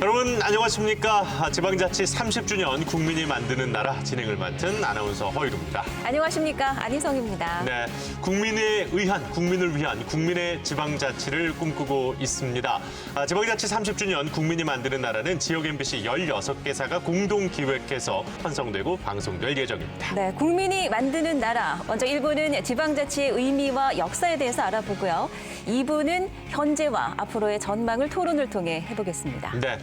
여러분 안녕하십니까. 지방자치 30주년 국민이 만드는 나라 진행을 맡은 아나운서 허이루입니다. 안녕하십니까. 안희성입니다. 네, 국민을 위한 국민의 지방자치를 꿈꾸고 있습니다. 지방자치 30주년 국민이 만드는 나라는 지역 MBC 16개사가 공동 기획해서 편성되고 방송될 예정입니다. 네, 국민이 만드는 나라. 먼저 1부는 지방자치의 의미와 역사에 대해서 알아보고요. 2부는 현재와 앞으로의 전망을 토론을 통해 해보겠습니다. 네,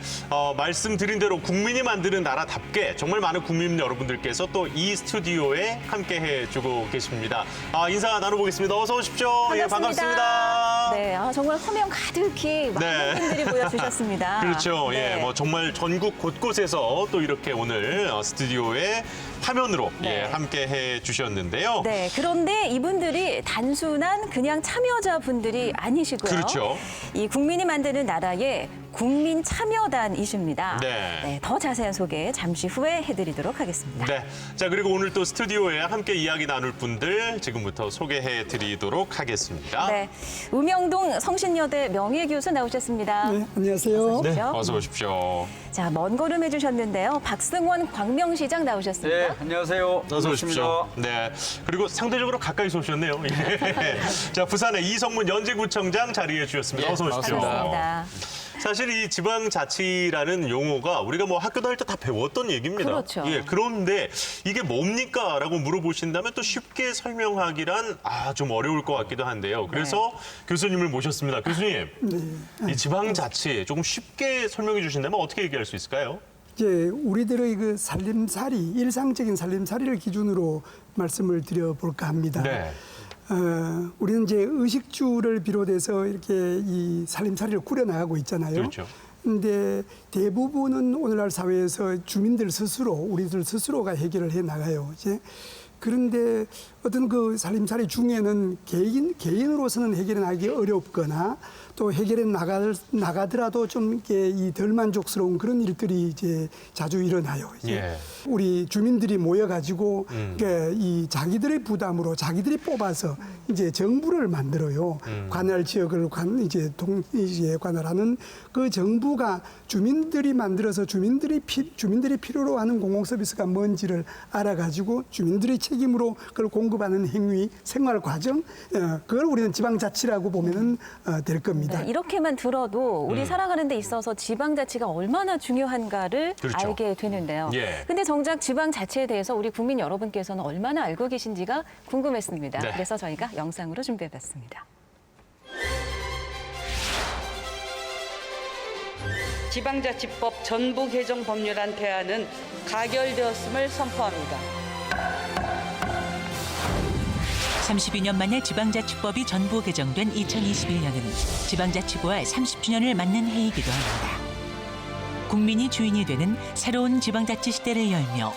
말씀드린 대로 국민이 만드는 나라답게 정말 많은 국민 여러분들께서 또 이 스튜디오에 함께해 주고 계십니다. 인사 나눠보겠습니다. 어서 오십시오. 반갑습니다. 예, 반갑습니다. 네, 정말 화면 가득히 많은 분들이 모여주셨습니다. 그렇죠. 네. 예, 정말 전국 곳곳에서 또 이렇게 오늘 스튜디오에 화면으로 네. 함께해 주셨는데요. 네, 그런데 이분들이 단순한 그냥 참여자분들이 아니시고요. 그렇죠. 이 국민이 만드는 나라의 국민참여단이십니다. 네. 더 자세한 소개 잠시 후에 해드리도록 하겠습니다. 네. 자, 그리고 오늘 또 스튜디오에 함께 이야기 나눌 분들 지금부터 소개해 드리도록 하겠습니다. 네, 음영동 성신여대 명예교수 나오셨습니다. 네, 안녕하세요. 네, 그렇죠? 어서 오십시오. 자, 먼 걸음 해주셨는데요. 박승원 광명시장 나오셨습니다. 네, 안녕하세요. 어서 오십시오. 네. 그리고 상대적으로 가까이서 오셨네요. 예. 자, 부산의 이성문 연제구청장 자리해 주셨습니다. 어서 오십시오. 반갑습니다. 사실 이 지방자치라는 용어가 우리가 뭐 학교 다닐 때 다 배웠던 얘기입니다. 그렇죠. 예, 그런데 이게 뭡니까? 라고 물어보신다면 또 쉽게 설명하기란 좀 어려울 것 같기도 한데요. 그래서 교수님을 모셨습니다. 교수님, 이 지방자치 조금 쉽게 설명해 주신다면 어떻게 얘기할 수 있을까요? 이제 우리들의 그 살림살이, 일상적인 살림살이를 기준으로 말씀을 드려볼까 합니다. 네. 우리는 이제 의식주를 비롯해서 이렇게 이 살림살이를 꾸려나가고 있잖아요. 그렇죠. 근데 대부분은 오늘날 사회에서 주민들 스스로, 우리들 스스로가 해결을 해 나가요. 이제 그런데 어떤 그 살림살이 중에는 개인으로서는 해결해 나가기 어렵거나 또 해결해 나가더라도 좀 이렇게 이 덜 만족스러운 그런 일들이 이제 자주 일어나요. 이제 예. 우리 주민들이 모여가지고 이 자기들의 부담으로 자기들이 뽑아서 이제 정부를 만들어요. 관할 지역을 이제 관할하는 그 정부가 주민들이 만들어서 주민들이 필요로 하는 공공서비스가 뭔지를 알아가지고 주민들의 책임으로 그걸 공급하는 행위, 생활 과정, 그걸 우리는 지방자치라고 보면은 될 겁니다. 네, 이렇게만 들어도 우리 살아가는 데 있어서 지방자치가 얼마나 중요한가를 그렇죠. 알게 되는데요. 예. 근데 정작 지방자치에 대해서 우리 국민 여러분께서는 얼마나 알고 계신지가 궁금했습니다. 네. 그래서 저희가 영상으로 준비해봤습니다. 지방자치법 전부 개정 법률안 대안은 가결되었음을 선포합니다. 32년 만에 지방자치법이 전부 개정된 2021년은 지방자치부활 30주년을 맞는 해이기도 합니다. 국민이 주인이 되는 새로운 지방자치 시대를 열며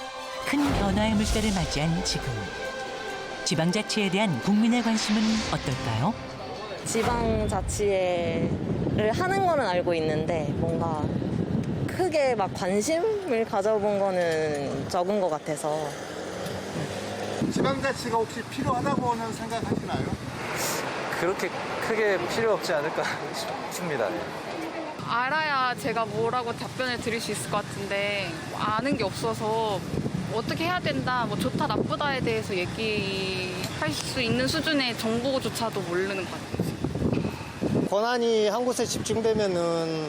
큰 변화의 물결을 맞이한 지금. 지방자치에 대한 국민의 관심은 어떨까요? 지방자치를 하는 거는 알고 있는데 뭔가 크게 막 관심을 가져본 거는 적은 것 같아서. 지방자치가 혹시 필요하다고는 생각하시나요? 그렇게 크게 필요 없지 않을까 싶습니다. 알아야 제가 뭐라고 답변을 드릴 수 있을 것 같은데 아는 게 없어서 어떻게 해야 된다, 뭐 좋다 나쁘다에 대해서 얘기할 수 있는 수준의 정보조차도 모르는 것 같아요. 권한이 한 곳에 집중되면은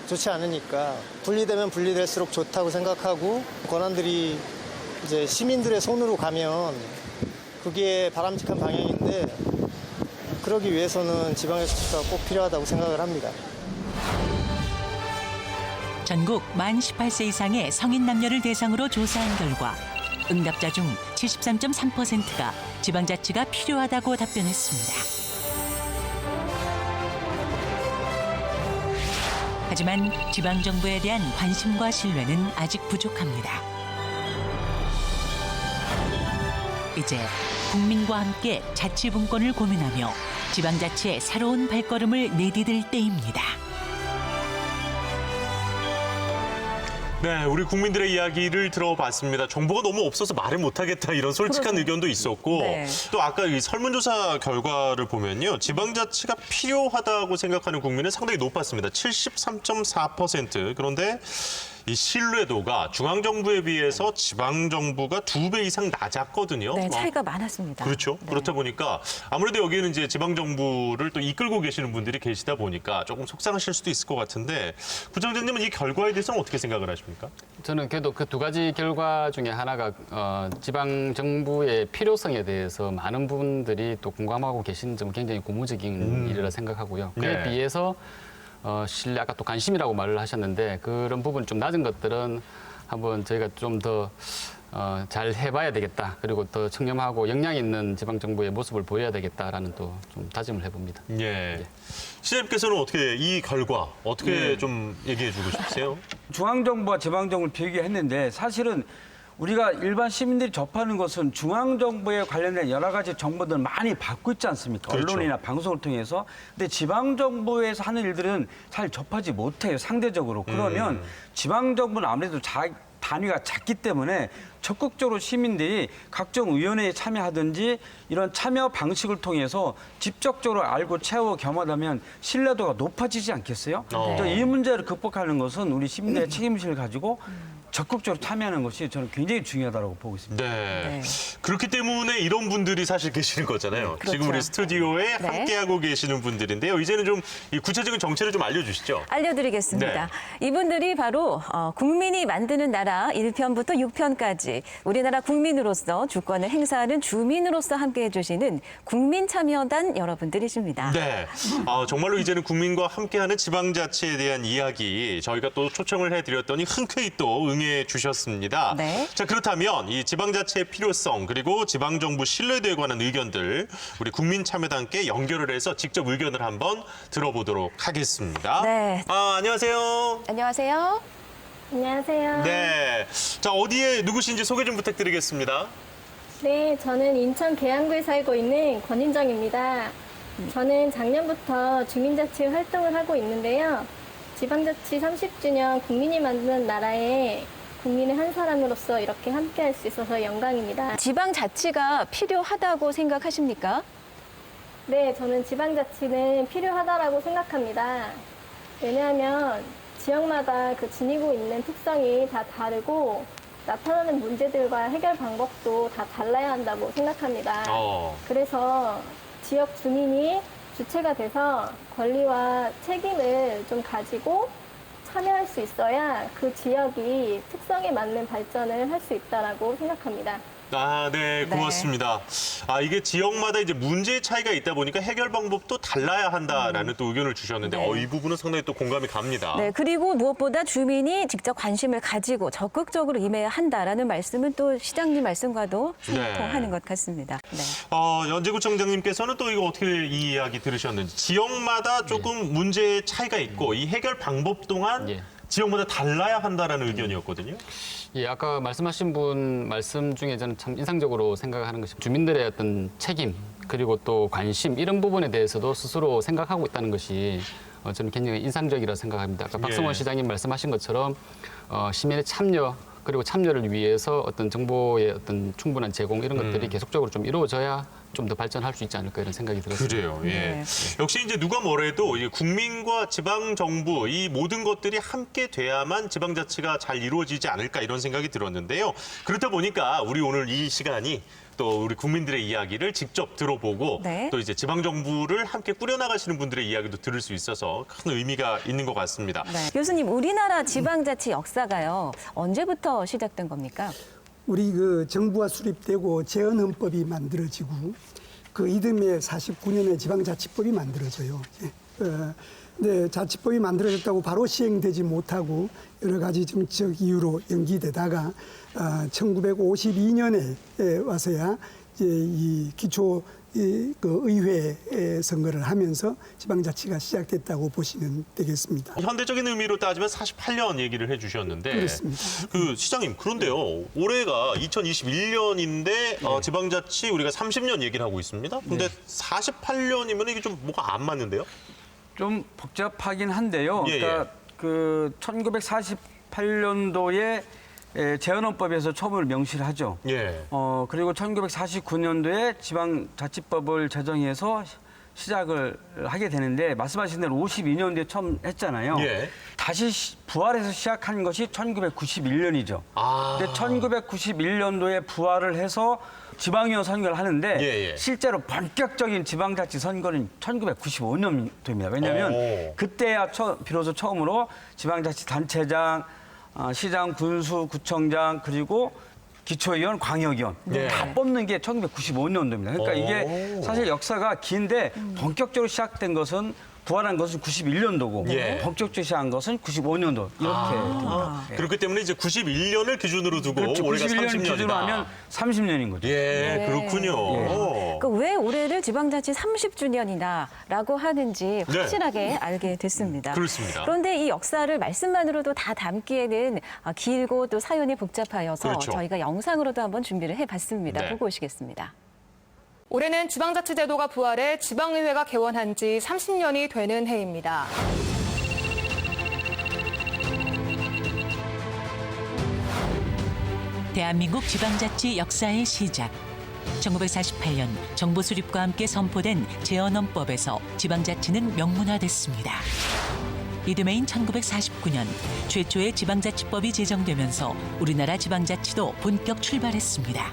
좋지 않으니까 분리되면 분리될수록 좋다고 생각하고 권한들이 이제 시민들의 손으로 가면 그게 바람직한 방향인데 그러기 위해서는 지방자치가 꼭 필요하다고 생각을 합니다. 전국 만 18세 이상의 성인 남녀를 대상으로 조사한 결과 응답자 중 73.3%가 지방자치가 필요하다고 답변했습니다. 하지만 지방정부에 대한 관심과 신뢰는 아직 부족합니다. 이제 국민과 함께 자치분권을 고민하며 지방자치의 새로운 발걸음을 내디딜 때입니다. 네, 우리 국민들의 이야기를 들어봤습니다. 정보가 너무 없어서 말을 못하겠다 이런 솔직한 의견도 있었고 네. 또 아까 이 설문조사 결과를 보면요. 지방자치가 필요하다고 생각하는 국민은 상당히 높았습니다. 73.4%. 그런데 이 신뢰도가 중앙정부에 비해서 지방정부가 2배 이상 낮았거든요. 네, 차이가 많았습니다. 그렇죠. 네. 그렇다 보니까 아무래도 여기는 이제 지방정부를 또 이끌고 계시는 분들이 계시다 보니까 조금 속상하실 수도 있을 것 같은데 부장장님은 이 결과에 대해서는 어떻게 생각을 하십니까? 저는 그래도 그 두 가지 결과 중에 하나가 지방 정부의 필요성에 대해서 많은 분들이 또 공감하고 계시는 점은 굉장히 고무적인 일이라 생각하고요. 그에 네. 비해서 신뢰 아까 또 관심이라고 말을 하셨는데 그런 부분 좀 낮은 것들은 한번 저희가 좀 더 잘 해봐야 되겠다. 그리고 더 청렴하고 역량 있는 지방 정부의 모습을 보여야 되겠다라는 또 좀 다짐을 해봅니다. 예. 시장님께서는 어떻게 이 결과 어떻게 좀 얘기해주고 싶으세요? 중앙정부와 지방정부를 비교했는데 사실은 우리가 일반 시민들이 접하는 것은 중앙정부에 관련된 여러 가지 정보들을 많이 받고 있지 않습니까? 그렇죠. 언론이나 방송을 통해서. 근데 지방정부에서 하는 일들은 잘 접하지 못해요, 상대적으로. 그러면 지방정부는 아무래도 단위가 작기 때문에 적극적으로 시민들이 각종 위원회에 참여하든지 이런 참여 방식을 통해서 직접적으로 알고 채워 겸하다면 신뢰도가 높아지지 않겠어요? 그래서 이 문제를 극복하는 것은 우리 시민들의 책임의식을 가지고 적극적으로 참여하는 것이 저는 굉장히 중요하다고 보고 있습니다. 네. 그렇기 때문에 이런 분들이 사실 계시는 거잖아요. 그렇죠. 지금 우리 스튜디오에 네. 함께하고 계시는 분들인데요. 이제는 좀 이 구체적인 정체를 좀 알려주시죠. 알려드리겠습니다. 네. 이분들이 바로 국민이 만드는 나라 1편부터 6편까지 우리나라 국민으로서 주권을 행사하는 주민으로서 함께해 주시는 국민참여단 여러분들이십니다. 네. 정말로 이제는 국민과 함께하는 지방자치에 대한 이야기 저희가 또 초청을 해드렸더니 흔쾌히 또 응해 주셨습니다. 네. 자, 그렇다면 이 지방자치의 필요성 그리고 지방정부 신뢰도에 관한 의견들 우리 국민참여단께 연결을 해서 직접 의견을 한번 들어보도록 하겠습니다. 네. 안녕하세요. 안녕하세요. 안녕하세요. 네. 자, 어디에 누구신지 소개 좀 부탁드리겠습니다. 네, 저는 인천 계양구에 살고 있는 권인정입니다. 저는 작년부터 주민자치 활동을 하고 있는데요. 지방자치 30주년 국민이 만드는 나라에 국민의 한 사람으로서 이렇게 함께할 수 있어서 영광입니다. 지방자치가 필요하다고 생각하십니까? 네, 저는 지방자치는 필요하다라고 생각합니다. 왜냐하면 지역마다 그 지니고 있는 특성이 다 다르고 나타나는 문제들과 해결 방법도 다 달라야 한다고 생각합니다. 그래서 지역 주민이 주체가 돼서 권리와 책임을 좀 가지고 참여할 수 있어야 그 지역이 특성에 맞는 발전을 할 수 있다라고 생각합니다. 네, 고맙습니다. 이게 지역마다 이제 문제의 차이가 있다 보니까 해결 방법도 달라야 한다라는 또 의견을 주셨는데, 네. 이 부분은 상당히 또 공감이 갑니다. 네, 그리고 무엇보다 주민이 직접 관심을 가지고 적극적으로 임해야 한다라는 말씀은 또 시장님 말씀과도 상통하는 것 같습니다. 네. 연재구청장님께서는 또 이거 어떻게 이 이야기 들으셨는지, 지역마다 조금 문제의 차이가 있고 이 해결 방법 또한 지역마다 달라야 한다라는 의견이었거든요. 예, 아까 말씀하신 분 말씀 중에 저는 참 인상적으로 생각하는 것이 주민들의 어떤 책임 그리고 또 관심 이런 부분에 대해서도 스스로 생각하고 있다는 것이 저는 굉장히 인상적이라 생각합니다. 아까 박성원 시장님 말씀하신 것처럼 시민의 참여 그리고 참여를 위해서 어떤 정보의 어떤 충분한 제공 이런 것들이 계속적으로 좀 이루어져야 좀 더 발전할 수 있지 않을까 이런 생각이 들었습니다. 그래요. 예. 역시 이제 누가 뭐래도 이 국민과 지방 정부 이 모든 것들이 함께 돼야만 지방자치가 잘 이루어지지 않을까 이런 생각이 들었는데요. 그렇다 보니까 우리 오늘 이 시간이 또 우리 국민들의 이야기를 직접 들어보고 또 이제 지방 정부를 함께 꾸려나가시는 분들의 이야기도 들을 수 있어서 큰 의미가 있는 것 같습니다. 네. 교수님, 우리나라 지방자치 역사가요. 언제부터 시작된 겁니까? 우리 그 정부가 수립되고 재헌헌법이 만들어지고 그 이듬해 49년에 지방자치법이 만들어져요. 네, 자치법이 만들어졌다고 바로 시행되지 못하고 여러 가지 정치적 이유로 연기되다가 1952년에 와서야 이제 이 기초 그 의회 선거를 하면서 지방자치가 시작됐다고 보시면 되겠습니다. 현대적인 의미로 따지면 48년 얘기를 해주셨는데, 그렇습니다. 그 시장님 그런데요, 올해가 2021년인데 지방자치 우리가 30년 얘기를 하고 있습니다. 근데 48년이면 이게 좀 뭐가 안 맞는데요? 좀 복잡하긴 한데요. 그러니까 그 1948년도에 재헌헌법에서 처음으로 명시를 하죠. 예. 그리고 1949년도에 지방자치법을 제정해서 시작을 하게 되는데 말씀하신 대로 52년도에 처음 했잖아요. 예. 다시 부활해서 시작한 것이 1991년이죠. 근데 1991년도에 부활을 해서 지방의원 선거를 하는데 예. 실제로 본격적인 지방자치 선거는 1995년도입니다. 왜냐하면 그때야 비로소 처음으로 지방자치 단체장, 시장, 군수, 구청장 그리고 기초의원, 광역의원 다 뽑는 게 1995년도입니다. 그러니까 이게 사실 역사가 긴데 본격적으로 시작된 것은 부활한 것은 91년도고 본격적으로 시작한 것은 95년도 이렇게 됩니다. 그렇기 때문에 이제 91년을 기준으로 두고 그렇죠. 올해가 91년 30년이다. 기준으로 하면 30년인 거죠. 예, 그렇군요. 그 왜 올해를 지방자치 30주년이다라고 하는지 확실하게 알게 됐습니다. 그렇습니다. 그런데 이 역사를 말씀만으로도 다 담기에는 길고 또 사연이 복잡하여서 그렇죠. 저희가 영상으로도 한번 준비를 해봤습니다. 네. 보고 오시겠습니다. 올해는 지방자치제도가 부활해 지방의회가 개원한 지 30년이 되는 해입니다. 대한민국 지방자치 역사의 시작. 1948년 정부 수립과 함께 선포된 재헌헌법에서 지방자치는 명문화됐습니다. 이듬해인 1949년 최초의 지방자치법이 제정되면서 우리나라 지방자치도 본격 출발했습니다.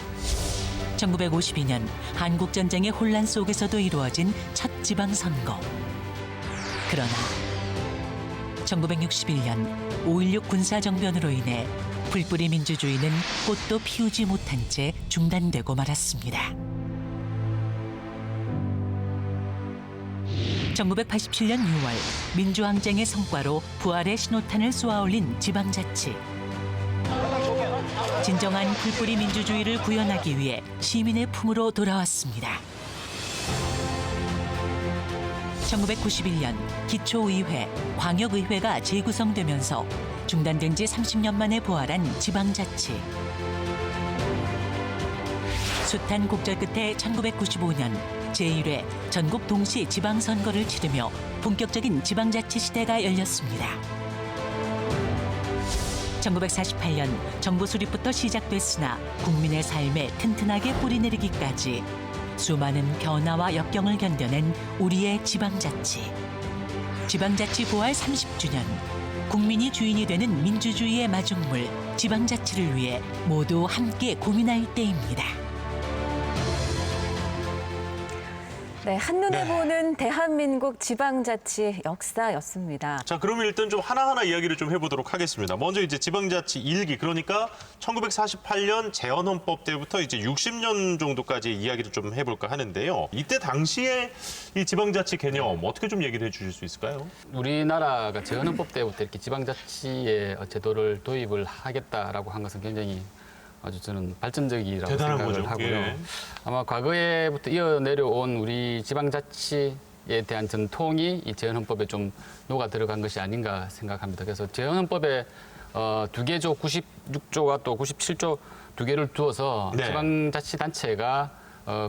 1952년 한국전쟁의 혼란 속에서도 이루어진 첫 지방선거. 그러나 1961년 5.16 군사정변으로 인해 풀뿌리 민주주의는 꽃도 피우지 못한 채 중단되고 말았습니다. 1987년 6월 민주항쟁의 성과로 부활의 신호탄을 쏘아올린 지방자치. 진정한 풀뿌리 민주주의를 구현하기 위해 시민의 품으로 돌아왔습니다. 1991년 기초의회, 광역의회가 재구성되면서 중단된 지 30년 만에 부활한 지방자치. 숱한 곡절 끝에 1995년 제1회 전국 동시 지방선거를 치르며 본격적인 지방자치 시대가 열렸습니다. 1948년 정부 수립부터 시작됐으나 국민의 삶에 튼튼하게 뿌리내리기까지 수많은 변화와 역경을 견뎌낸 우리의 지방자치. 지방자치 부활 30주년. 국민이 주인이 되는 민주주의의 마중물 지방자치를 위해 모두 함께 고민할 때입니다. 네, 한눈에 보는 대한민국 지방자치 역사였습니다. 자, 그러면 일단 좀 하나하나 이야기를 좀 해보도록 하겠습니다. 먼저 이제 지방자치 1기, 그러니까 1948년 재헌헌법 때부터 이제 60년 정도까지 이야기를 좀 해볼까 하는데요. 이때 당시에 이 지방자치 개념 어떻게 좀 얘기를 해주실 수 있을까요? 우리나라가 재헌헌법 때부터 이렇게 지방자치의 제도를 도입을 하겠다라고 한 것은 굉장히 아주 저는 발전적이라고 대단한 생각을 거죠. 하고요. 예. 아마 과거에부터 이어내려온 우리 지방자치에 대한 전통이 이 재헌헌법에 좀 녹아 들어간 것이 아닌가 생각합니다. 그래서 재헌헌법에 두 개조 96조와 또 97조 두 개를 두어서 지방자치단체가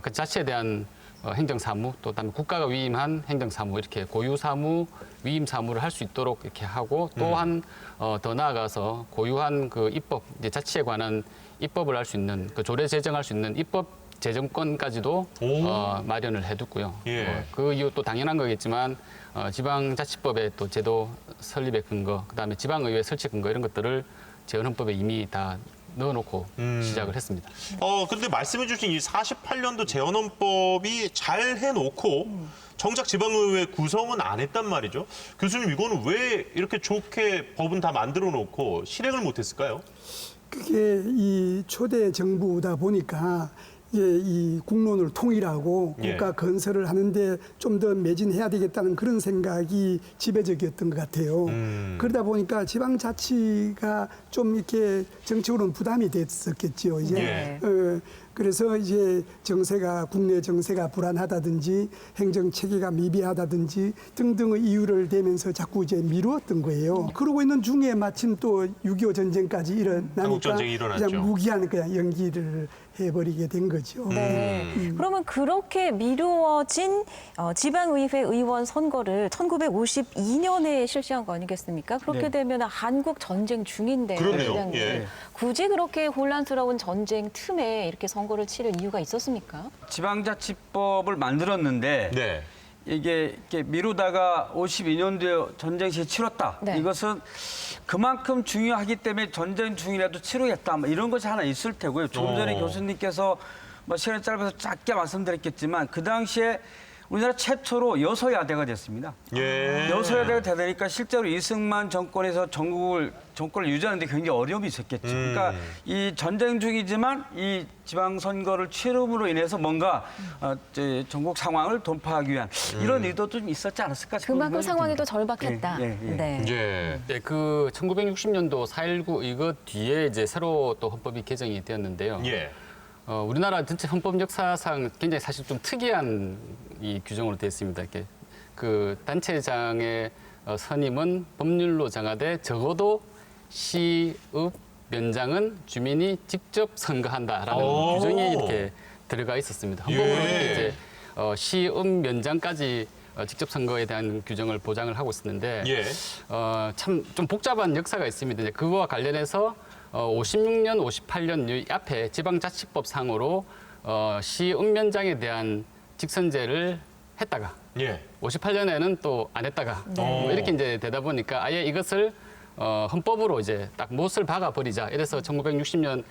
그 자체에 대한 행정사무, 또 그다음에 국가가 위임한 행정사무 이렇게 고유사무, 위임사무를 할 수 있도록 이렇게 하고 또한 더 나아가서 고유한 그 입법, 이제 자치에 관한 입법을 할 수 있는 그 조례 제정할 수 있는 입법 제정권까지도 마련을 해뒀고요. 예. 그 이유 또 당연한 거겠지만 지방자치법의 또 제도 설립의 근거, 그다음에 지방의회 설치 근거 이런 것들을 재헌헌법에 이미 다 넣어놓고 시작을 했습니다. 근데 말씀해주신 이 48년도 재헌헌법이 잘 해놓고 정작 지방의회 구성은 안 했단 말이죠. 교수님, 이거는 왜 이렇게 좋게 법은 다 만들어 놓고 실행을 못했을까요? 그게 이 초대 정부다 보니까 이 국론을 통일하고 국가 건설을 하는데 좀 더 매진해야 되겠다는 그런 생각이 지배적이었던 것 같아요. 그러다 보니까 지방자치가 좀 이렇게 정치적으로는 부담이 됐었겠죠. 이제 그래서 이제 정세가 국내 정세가 불안하다든지 행정 체계가 미비하다든지 등등의 이유를 대면서 자꾸 이제 미루었던 거예요. 그러고 있는 중에 마침 또 6.25 전쟁까지 일어나니까 한국전쟁이 일어났죠. 그냥 무기한 그냥 연기를 해버리게 된 거죠. 네. 그러면 그렇게 미루어진 지방의회 의원 선거를 1952년에 실시한 거 아니겠습니까? 그렇게 네. 되면 한국 전쟁 중인데 그러네요. 시장님. 예. 굳이 그렇게 혼란스러운 전쟁 틈에 이렇게 선거를 치를 이유가 있었습니까? 지방자치법을 만들었는데 네. 이게 이렇게 미루다가 52년도에 전쟁 시에 치렀다. 네. 이것은 그만큼 중요하기 때문에 전쟁 중이라도 치르겠다. 뭐 이런 것이 하나 있을 테고요. 조금 전에 교수님께서 뭐 시간이 짧아서 짧게 말씀드렸겠지만 그 당시에 우리나라 최초로 여서야대가 됐습니다. 예. 여서야대가 되니까 실제로 이승만 정권에서 정권을 유지하는 데 굉장히 어려움이 있었겠죠. 그러니까 이 전쟁 중이지만 이 지방선거를 치름으로 인해서 뭔가 전국 상황을 돌파하기 위한 이런 의도도 좀 있었지 않았을까 싶은 그만큼 생각이 상황이 더 듭니다. 절박했다. 네. 예. 네, 그 1960년도 4.19 이거 뒤에 이제 새로 또 헌법이 개정이 되었는데요. 예. 우리나라 전체 헌법 역사상 굉장히 사실 좀 특이한 이 규정으로 되어 있습니다. 이렇게 그 단체장의 선임은 법률로 정하되 적어도 시읍 면장은 주민이 직접 선거한다라는 오. 규정이 이렇게 들어가 있었습니다. 헌법으로 예. 이렇게 이제 시읍 면장까지 직접 선거에 대한 규정을 보장을 하고 있었는데 예. 참 좀 복잡한 역사가 있습니다. 이제 그거와 관련해서 56년, 58년 이 앞에 지방자치법 상으로 시읍면장에 대한 직선제를 했다가 예. 58년에는 또 안 했다가 네. 뭐 이렇게 이제 되다 보니까 아예 이것을 헌법으로 이제 딱 못을 박아 버리자. 이래서 1960년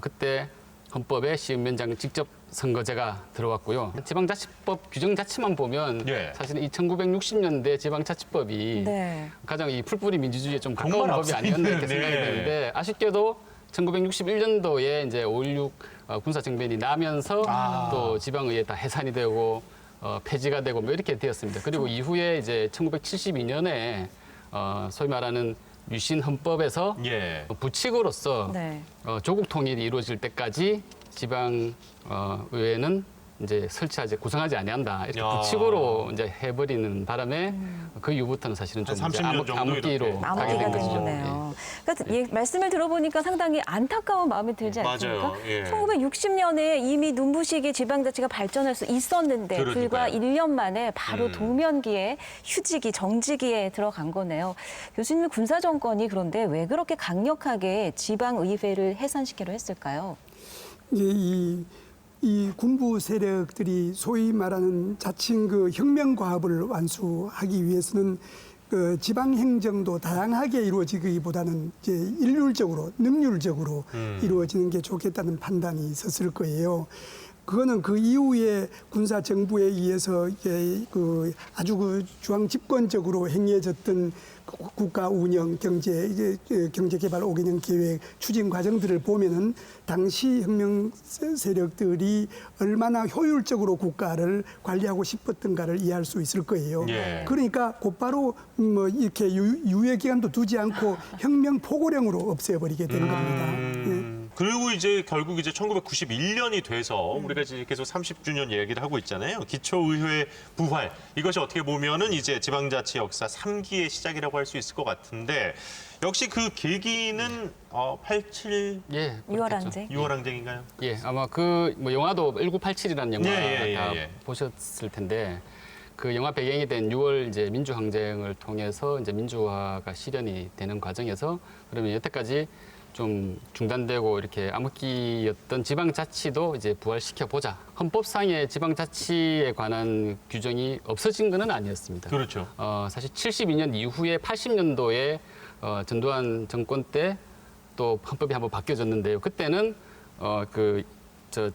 그때 헌법에 시읍면장 직접 선거제가 들어왔고요. 지방자치법 규정 자체만 보면 예. 사실 이 1960년대 지방자치법이 네. 가장 이 풀뿌리 민주주의에 좀 정말 가까운 법이 앞서 아니었나 이렇게 있는, 생각이 네. 되는데 아쉽게도 1961년도에 이제 5.16 군사정변이 나면서 또 지방의회 다 해산이 되고 폐지가 되고 뭐 이렇게 되었습니다. 그리고 이후에 이제 1972년에 소위 말하는 유신 헌법에서 예. 부칙으로서 네. 조국 통일이 이루어질 때까지 지방 의회는 이제 설치하지 구성하지 아니한다 이렇게 야. 부칙으로 이제 해버리는 바람에 그 이후부터는 사실은 좀 한 이제 30년 정도 암흑기로 이렇게. 가게 암흑기가 된 된 것이죠. 거네요. 그러니까 말씀을 들어보니까 상당히 안타까운 마음이 들지 않습니까? 맞아요. 예. 1960년에 이미 눈부시게 지방자치가 발전할 수 있었는데 그러니까요. 불과 1년 만에 바로 동면기에 휴지기, 정지기에 들어간 거네요. 교수님 군사정권이 그런데 왜 그렇게 강력하게 지방의회를 해산시키려 했을까요? 이제 이 군부 세력들이 소위 말하는 자칭 그 혁명 과업을 완수하기 위해서는 그 지방 행정도 다양하게 이루어지기보다는 이제 일률적으로, 능률적으로 이루어지는 게 좋겠다는 판단이 있었을 거예요. 그거는 그 이후에 군사 정부에 의해서 이게 그 아주 그 중앙 집권적으로 행해졌던 국가 운영, 경제 개발 5개년 계획 추진 과정들을 보면은 당시 혁명 세력들이 얼마나 효율적으로 국가를 관리하고 싶었던가를 이해할 수 있을 거예요. 예. 그러니까 곧바로 뭐 이렇게 유예 기간도 두지 않고 혁명 포고령으로 없애버리게 된 겁니다. 예. 그리고 이제 결국 이제 1991년이 돼서 우리가 이제 계속 30주년 얘기를 하고 있잖아요. 기초의회 부활. 이것이 어떻게 보면은 이제 지방자치 역사 3기의 시작이라고 할 수 있을 것 같은데 역시 그 계기는 87 예, 유월항쟁. 유월항쟁인가요? 예, 아마 그 뭐 영화도 1987이라는 영화 예, 다 예. 보셨을 텐데 그 영화 배경이 된 6월 이제 민주항쟁을 통해서 이제 민주화가 실현이 되는 과정에서 그러면 여태까지 좀 중단되고 이렇게 암흑기였던 지방자치도 이제 부활시켜 보자. 헌법상의 지방자치에 관한 규정이 없어진 것은 아니었습니다. 그렇죠. 사실 72년 이후에 80년도에 전두환 정권 때 또 헌법이 한번 바뀌어졌는데요. 그때는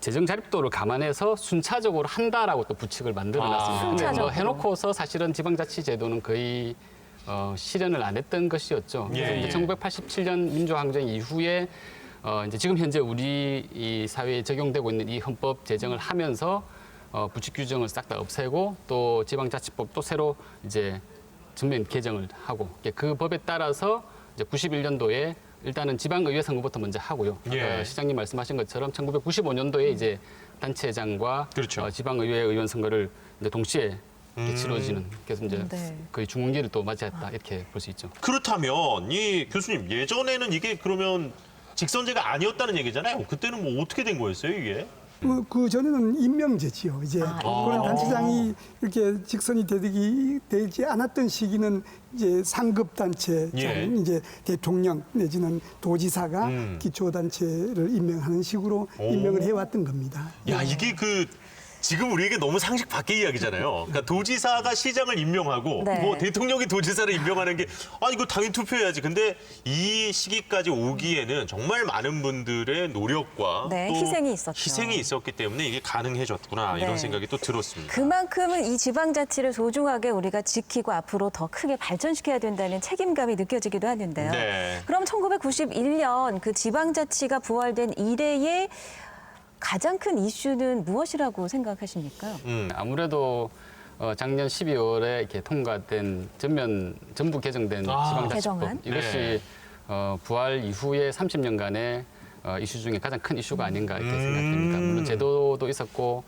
재정 자립도를 감안해서 순차적으로 한다라고 또 부칙을 만들어놨습니다. 근데 뭐 순차적으로. 해놓고서 사실은 지방자치 제도는 거의 실현을 안 했던 것이었죠. 그래서 예, 이제 1987년 민주항쟁 이후에 이제 지금 현재 우리 이 사회에 적용되고 있는 이 헌법 제정을 하면서 부칙 규정을 싹 다 없애고 또 지방자치법도 새로 이제 전면 개정을 하고 그 법에 따라서 이제 91년도에 일단은 지방의회 선거부터 먼저 하고요. 예. 아까 시장님 말씀하신 것처럼 1995년도에 이제 단체장과 그렇죠. 지방의회 의원 선거를 이제 동시에 이렇게 치러지는 그래서 이제 네. 거의 중흥기를 또 맞이했다 이렇게 볼 수 있죠. 그렇다면 이 교수님 예전에는 이게 그러면 직선제가 아니었다는 얘기잖아요. 그때는 뭐 어떻게 된 거였어요 이게? 그 전에는 임명제지요. 이제 그런 단체장이 이렇게 직선이 되지 않았던 시기는 이제 상급 단체장, 예. 이제 대통령 내지는 도지사가 기초 단체를 임명하는 식으로 임명을 해왔던 겁니다. 야 이게 지금 우리에게 너무 상식 밖의 이야기잖아요. 그러니까 도지사가 시장을 임명하고 네. 뭐 대통령이 도지사를 임명하는 게 이거 당연히 투표해야지. 근데 이 시기까지 오기에는 정말 많은 분들의 노력과 네, 또 희생이 있었죠. 희생이 있었기 때문에 이게 가능해졌구나 네. 이런 생각이 또 들었습니다. 그만큼은 이 지방자치를 소중하게 우리가 지키고 앞으로 더 크게 발전시켜야 된다는 책임감이 느껴지기도 하는데요. 네. 그럼 1991년 그 지방자치가 부활된 이래의 가장 큰 이슈는 무엇이라고 생각하십니까? 아무래도 작년 12월에 이렇게 통과된 전부 개정된 지방자치법 개정안? 이것이 네. 부활 이후에 30년간의 이슈 중에 가장 큰 이슈가 아닌가 이렇게 생각됩니다. 물론 제도도 있었고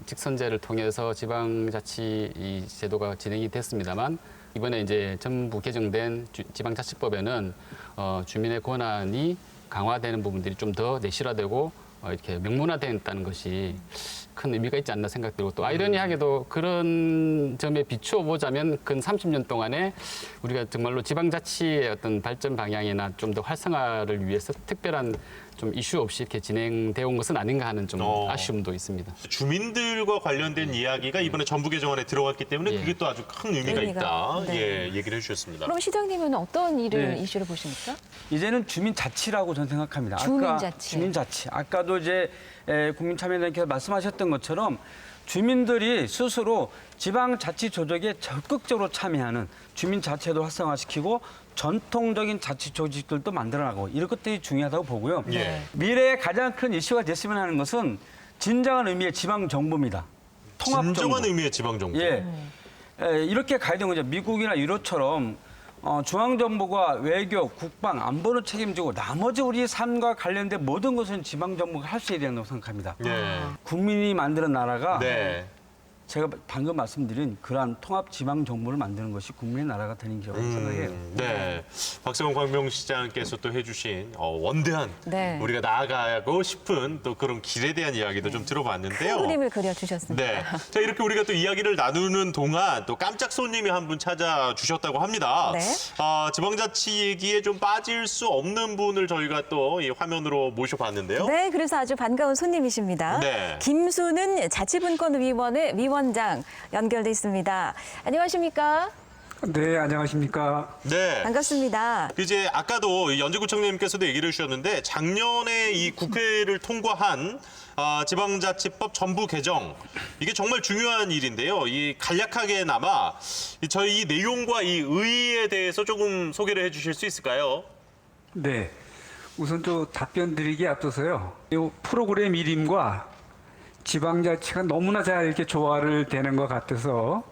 직선제를 통해서 지방자치 이 제도가 진행이 됐습니다만 이번에 이제 전부 개정된 지방자치법에는 주민의 권한이 강화되는 부분들이 좀 더 내실화되고 이렇게 명문화됐다는 것이 큰 의미가 있지 않나 생각되고 또 아이러니하게도 그런 점에 비추어 보자면 근 30년 동안에 우리가 정말로 지방자치의 어떤 발전 방향이나 좀 더 활성화를 위해서 특별한 좀 이슈 없이 이렇게 진행되어 온 것은 아닌가 하는 좀 아쉬움도 있습니다. 주민들과 관련된 이야기가 이번에 전부 개정안에 들어갔기 때문에 예. 그게 또 아주 큰 의미가 있다. 네. 예, 얘기를 해주셨습니다. 그럼 시장님은 어떤 네. 이슈를 보십니까? 이제는 주민자치라고 저는 생각합니다. 주민자치. 주민자치. 아까도 이제 국민참여단께서 말씀하셨던 것처럼 주민들이 스스로 지방자치 조직에 적극적으로 참여하는 주민자치도 활성화시키고 전통적인 자치 조직들도 만들어나고 이런 것들이 중요하다고 보고요. 예. 미래의 가장 큰 이슈가 됐으면 하는 것은 진정한 의미의 지방정부입니다. 통합정부. 진정한 의미의 지방정부. 예. 이렇게 가야 되는 거죠. 미국이나 유럽처럼 중앙정부가 외교, 국방, 안보를 책임지고 나머지 우리 삶과 관련된 모든 것은 지방정부가 할 수 있어야 된다고 생각합니다. 네. 국민이 만드는 나라가 네. 제가 방금 말씀드린 그러한 통합 지방 정부를 만드는 것이 국민의 나라가 되는 거라고 생각해요. 네. 박성원 광명시장께서 또 해주신 원대한 네. 우리가 나아가고 싶은 또 그런 길에 대한 이야기도 좀 들어봤는데요. 큰 그림을 그려주셨습니다. 네. 자, 이렇게 우리가 또 이야기를 나누는 동안 또 깜짝 손님이 한 분 찾아주셨다고 합니다. 네. 지방자치 얘기에 좀 빠질 수 없는 분을 저희가 또 이 화면으로 모셔봤는데요. 네, 그래서 아주 반가운 손님이십니다. 네. 김수는 자치분권위원회 위원장 연결돼 있습니다. 안녕하십니까? 네, 안녕하십니까? 네. 반갑습니다. 이제 아까도 연재구청장님께서도 얘기를 해주셨는데 작년에 이 국회를 통과한 지방자치법 전부 개정 이게 정말 중요한 일인데요. 이 간략하게나마 저희 이 내용과 이 의의에 대해서 조금 소개를 해주실 수 있을까요? 네, 우선 또 답변 드리기에 앞서서요. 이 프로그램 이름과 지방자치가 너무나 잘 이렇게 조화를 되는 것 같아서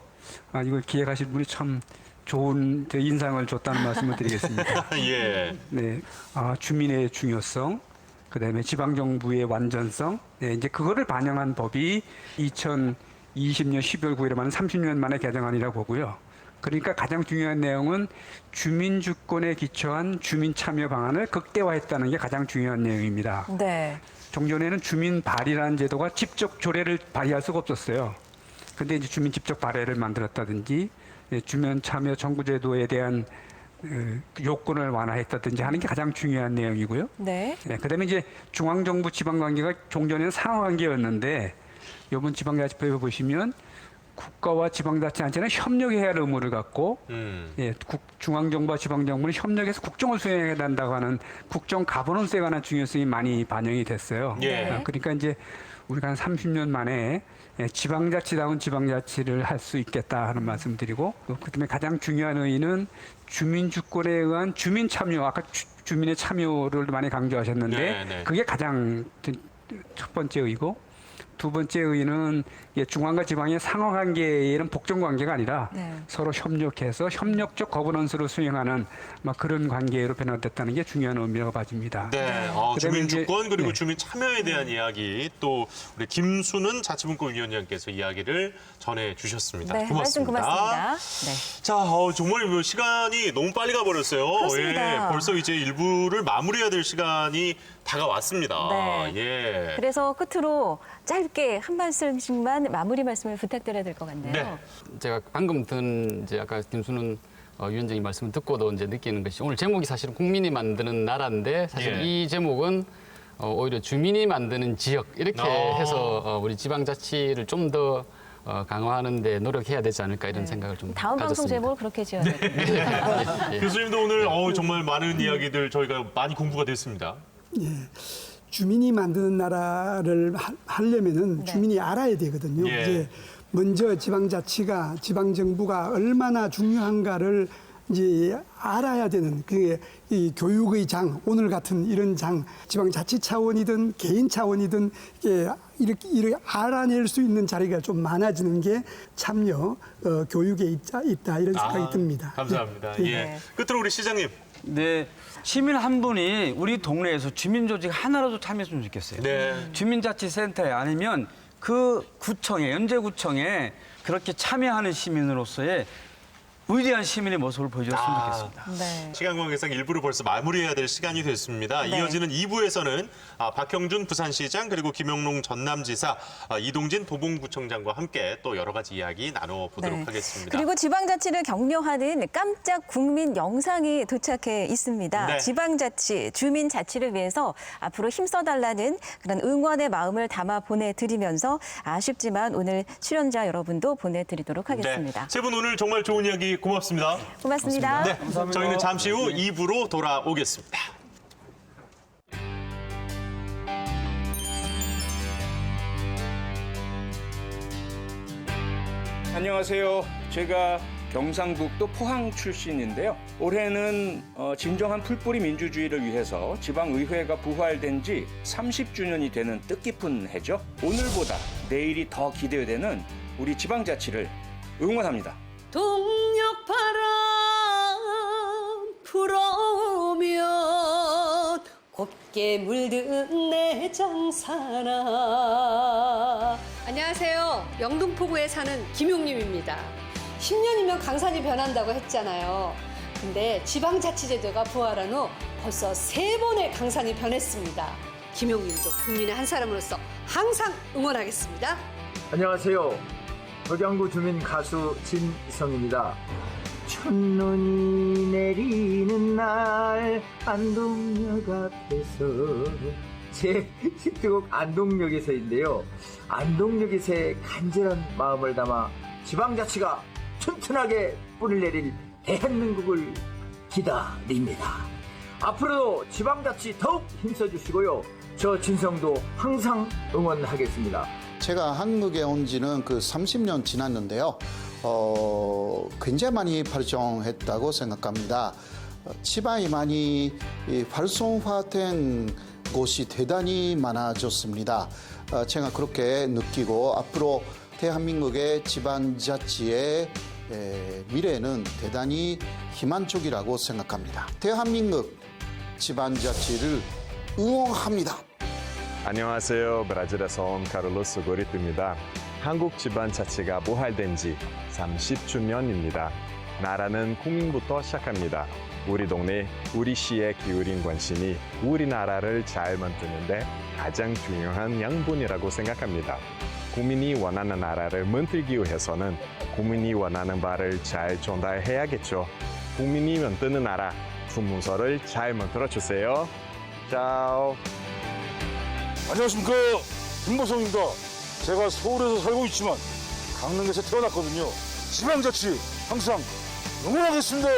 이걸 기획하신 분이 참 좋은 인상을 줬다는 말씀을 드리겠습니다. 예. 네, 주민의 중요성, 그다음에 지방정부의 완전성, 네, 이제 그거를 반영한 법이 2020년 12월 9일에 만은 30년 만에 개정안이라고 보고요. 그러니까 가장 중요한 내용은 주민주권에 기초한 주민참여 방안을 극대화했다는 게 가장 중요한 내용입니다. 네. 종전에는 주민 발의라는 제도가 직접 조례를 발의할 수가 없었어요. 근데 이제 주민 직접 발의를 만들었다든지 주민 참여 정부 제도에 대한 요건을 완화했다든지 하는 게 가장 중요한 내용이고요. 네. 그다음에 이제 중앙정부 지방관계가 종전에는 상하관계였는데 이번 지방자치법에 보시면 국가와 지방자치단체는 협력해야 할 의무를 갖고 중앙정부와 지방정부는 협력해서 국정을 수행해야 한다고 하는 국정 가버넌스에 관한 중요성이 많이 반영이 됐어요. 예. 그러니까 이제 우리가 한 30년 만에 지방자치다운 지방자치를 할 수 있겠다 하는 말씀드리고 그다음에 가장 중요한 의의는 주민주권에 의한 주민 참여, 아까 주민의 참여를 많이 강조하셨는데 네, 네. 그게 가장 첫 번째 의의고 두 번째 의의는 중앙과 지방의 상호관계에는 복종관계가 아니라 네. 서로 협력해서 협력적 거버넌스를 수행하는 그런 관계로 변화됐다는 게 중요한 의미라고 봐집니다. 네, 그다음에 주민 이제- 주권 그리고 네. 주민 참여에 대한 이야기 또 우리 김순은 자치분권위원장께서 이야기를 전해 주셨습니다. 네, 말씀 고맙습니다. 네. 자, 정말 뭐 시간이 너무 빨리 가버렸어요. 그렇습니다. 벌써 이제 일부를 마무리해야 될 시간이 다가왔습니다. 네. 예. 그래서 끝으로 짧게 한 말씀씩만 마무리 말씀을 부탁드려야 될 것 같네요. 네. 제가 방금 든 이제 아까 김순은 위원장님 말씀을 듣고도 이제 느끼는 것이 오늘 제목이 사실은 국민이 만드는 나라인데 사실 예. 이 제목은 오히려 주민이 만드는 지역 이렇게 해서 우리 지방자치를 좀 더 강화하는 데 노력해야 되지 않을까 이런 생각을 좀 다음 방송 가졌습니다. 제목을 그렇게 지어야 돼요. 예. 교수님도 오늘 정말 많은 이야기들 저희가 많이 공부가 됐습니다. 예. 주민이 만드는 나라를 하려면은 주민이 알아야 되거든요. 예. 이제 먼저 지방자치가 지방정부가 얼마나 중요한가를 이제 알아야 되는 그게 이 교육의 장, 오늘 같은 이런 장, 지방자치 차원이든 개인 차원이든 이렇게 알아낼 수 있는 자리가 좀 많아지는 게 참여 교육에 있다 이런 생각이 듭니다. 감사합니다. 예. 예. 끝으로 우리 시장님. 네. 시민 한 분이 우리 동네에서 주민조직 하나라도 참여했으면 좋겠어요. 네. 주민자치센터에 아니면 그 구청에, 연제구청에 그렇게 참여하는 시민으로서의 위대한 시민의 모습을 보여줬으면 좋겠습니다. 네. 시간 관계상 1부를 벌써 마무리해야 될 시간이 됐습니다. 네. 이어지는 2부에서는 박형준 부산시장 그리고 김영롱 전남지사, 이동진 도봉구청장과 함께 또 여러 가지 이야기 나눠보도록 네. 하겠습니다. 그리고 지방자치를 격려하는 깜짝 국민 영상이 도착해 있습니다. 네. 지방자치, 주민자치를 위해서 앞으로 힘써달라는 그런 응원의 마음을 담아 보내드리면서 아쉽지만 오늘 출연자 여러분도 보내드리도록 하겠습니다. 네. 세 분 오늘 정말 좋은 이야기 고맙습니다. 고맙습니다. 네, 저희는 잠시 후 2부로 돌아오겠습니다. 안녕하세요. 제가 경상북도 포항 출신인데요. 올해는 진정한 풀뿌리 민주주의를 위해서 지방의회가 부활된 지 30주년이 되는 뜻깊은 해죠. 오늘보다 내일이 더 기대되는 우리 지방자치를 응원합니다. 동력바람 불어오면 곱게 물든 내 장사나. 안녕하세요. 영등포구에 사는 김용림입니다. 10년이면 강산이 변한다고 했잖아요. 근데 지방자치제도가 부활한 후 벌써 3번의 강산이 변했습니다. 김용림도 국민의 한 사람으로서 항상 응원하겠습니다. 안녕하세요. 덕양구 주민 가수 진성입니다. 첫눈이 내리는 날 안동역 앞에서 제 히트곡 안동역에서인데요. 안동역에서의 간절한 마음을 담아 지방자치가 튼튼하게 뿌리를 내릴 대한민국을 기다립니다. 앞으로도 지방자치 더욱 힘써주시고요. 저 진성도 항상 응원하겠습니다. 제가 한국에 온 지는 30년 지났는데요. 굉장히 많이 발전했다고 생각합니다. 지방이 많이 활성화된 곳이 대단히 많아졌습니다. 제가 그렇게 느끼고 앞으로 대한민국의 지방자치의 미래는 대단히 희망적이라고 생각합니다. 대한민국 지방자치를 응원합니다. 안녕하세요. 브라질에서 온 카를로스 고리트입니다. 한국 지방자치가 부활된 지 30주년입니다. 나라는 국민부터 시작합니다. 우리 동네, 우리 시에 기울인 관심이 우리나라를 잘 만드는데 가장 중요한 양분이라고 생각합니다. 국민이 원하는 나라를 만들기 위해서는 국민이 원하는 바를 잘 전달해야겠죠. 국민이 만드는 나라, 주문서를 잘 만들어주세요. 짜오. 안녕하십니까, 김보성입니다. 제가 서울에서 살고 있지만 강릉에서 태어났거든요. 지방자치 항상 응원하겠습니다.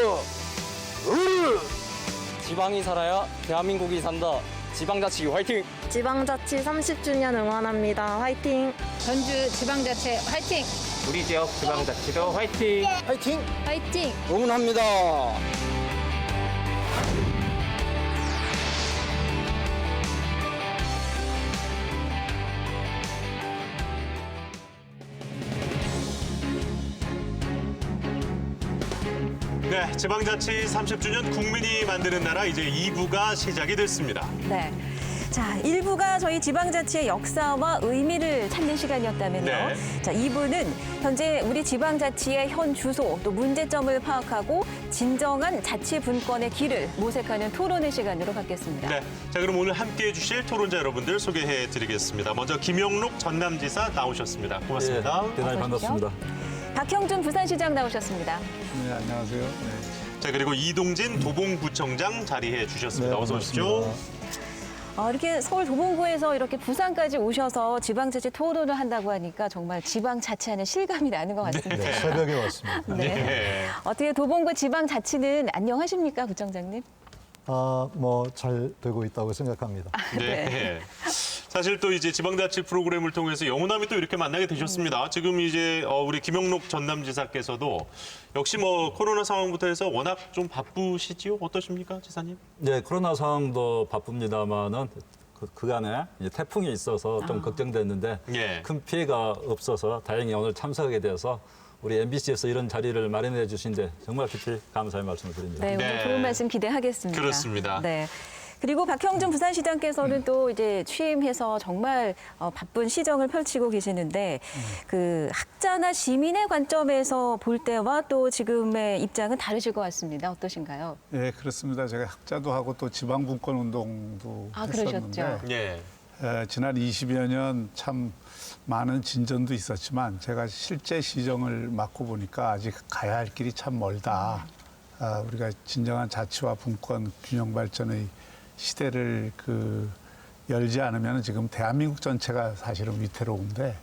지방이 살아야 대한민국이 산다. 지방자치 화이팅! 지방자치 30주년 응원합니다. 화이팅! 전주 지방자치 화이팅! 우리 지역 지방자치도 화이팅! 화이팅! 화이팅! 응원합니다. 네, 지방자치 30주년 국민이 만드는 나라 이제 2부가 시작이 됐습니다. 네. 자, 1부가 저희 지방자치의 역사와 의미를 찾는 시간이었다면요. 네. 자, 2부는 현재 우리 지방자치의 현 주소 또 문제점을 파악하고 진정한 자치 분권의 길을 모색하는 토론의 시간으로 갖겠습니다. 네, 자 그럼 오늘 함께해 주실 토론자 여러분들 소개해 드리겠습니다. 먼저 김영록 전남지사 나오셨습니다. 고맙습니다. 대단히 반갑습니다. 박형준 부산시장 나오셨습니다. 네, 안녕하세요. 자 그리고 이동진 도봉구청장 자리해 주셨습니다. 네, 어서 오십시오. 이렇게 서울 도봉구에서 이렇게 부산까지 오셔서 지방자치 토론을 한다고 하니까 정말 지방자치하는 실감이 나는 것 같습니다. 네, 새벽에 왔습니다. 네. 네. 어떻게 도봉구 지방자치는 안녕하십니까, 구청장님? 뭐 잘 되고 있다고 생각합니다. 네. 사실 또 이제 지방자치 프로그램을 통해서 영호남이 또 이렇게 만나게 되셨습니다. 지금 이제 우리 김영록 전남지사께서도 역시 뭐 코로나 상황부터 해서 워낙 좀 바쁘시지요? 어떠십니까, 지사님? 네, 코로나 상황도 바쁩니다만은 그간에 이제 태풍이 있어서 좀 걱정됐는데 예. 큰 피해가 없어서 다행히 오늘 참석하게 돼서 우리 MBC에서 이런 자리를 마련해 주신데 정말 깊이 감사의 말씀을 드립니다. 네, 오늘 좋은 말씀 기대하겠습니다. 그렇습니다. 네. 그리고 박형준 부산시장께서는 또 이제 취임해서 정말 바쁜 시정을 펼치고 계시는데 그 학자나 시민의 관점에서 볼 때와 또 지금의 입장은 다르실 것 같습니다. 어떠신가요? 네, 그렇습니다. 제가 학자도 하고 또 지방분권 운동도 했었는데 그러셨죠. 예. 지난 20여 년 참 많은 진전도 있었지만 제가 실제 시정을 맡고 보니까 아직 가야 할 길이 참 멀다. 우리가 진정한 자치와 분권 균형 발전의 시대를 열지 않으면 지금 대한민국 전체가 사실은 위태로운데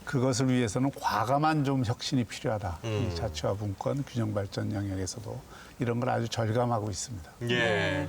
그것을 위해서는 과감한 좀 혁신이 필요하다. 이 자치와 분권 균형 발전 영역에서도 이런 걸 아주 절감하고 있습니다. 예.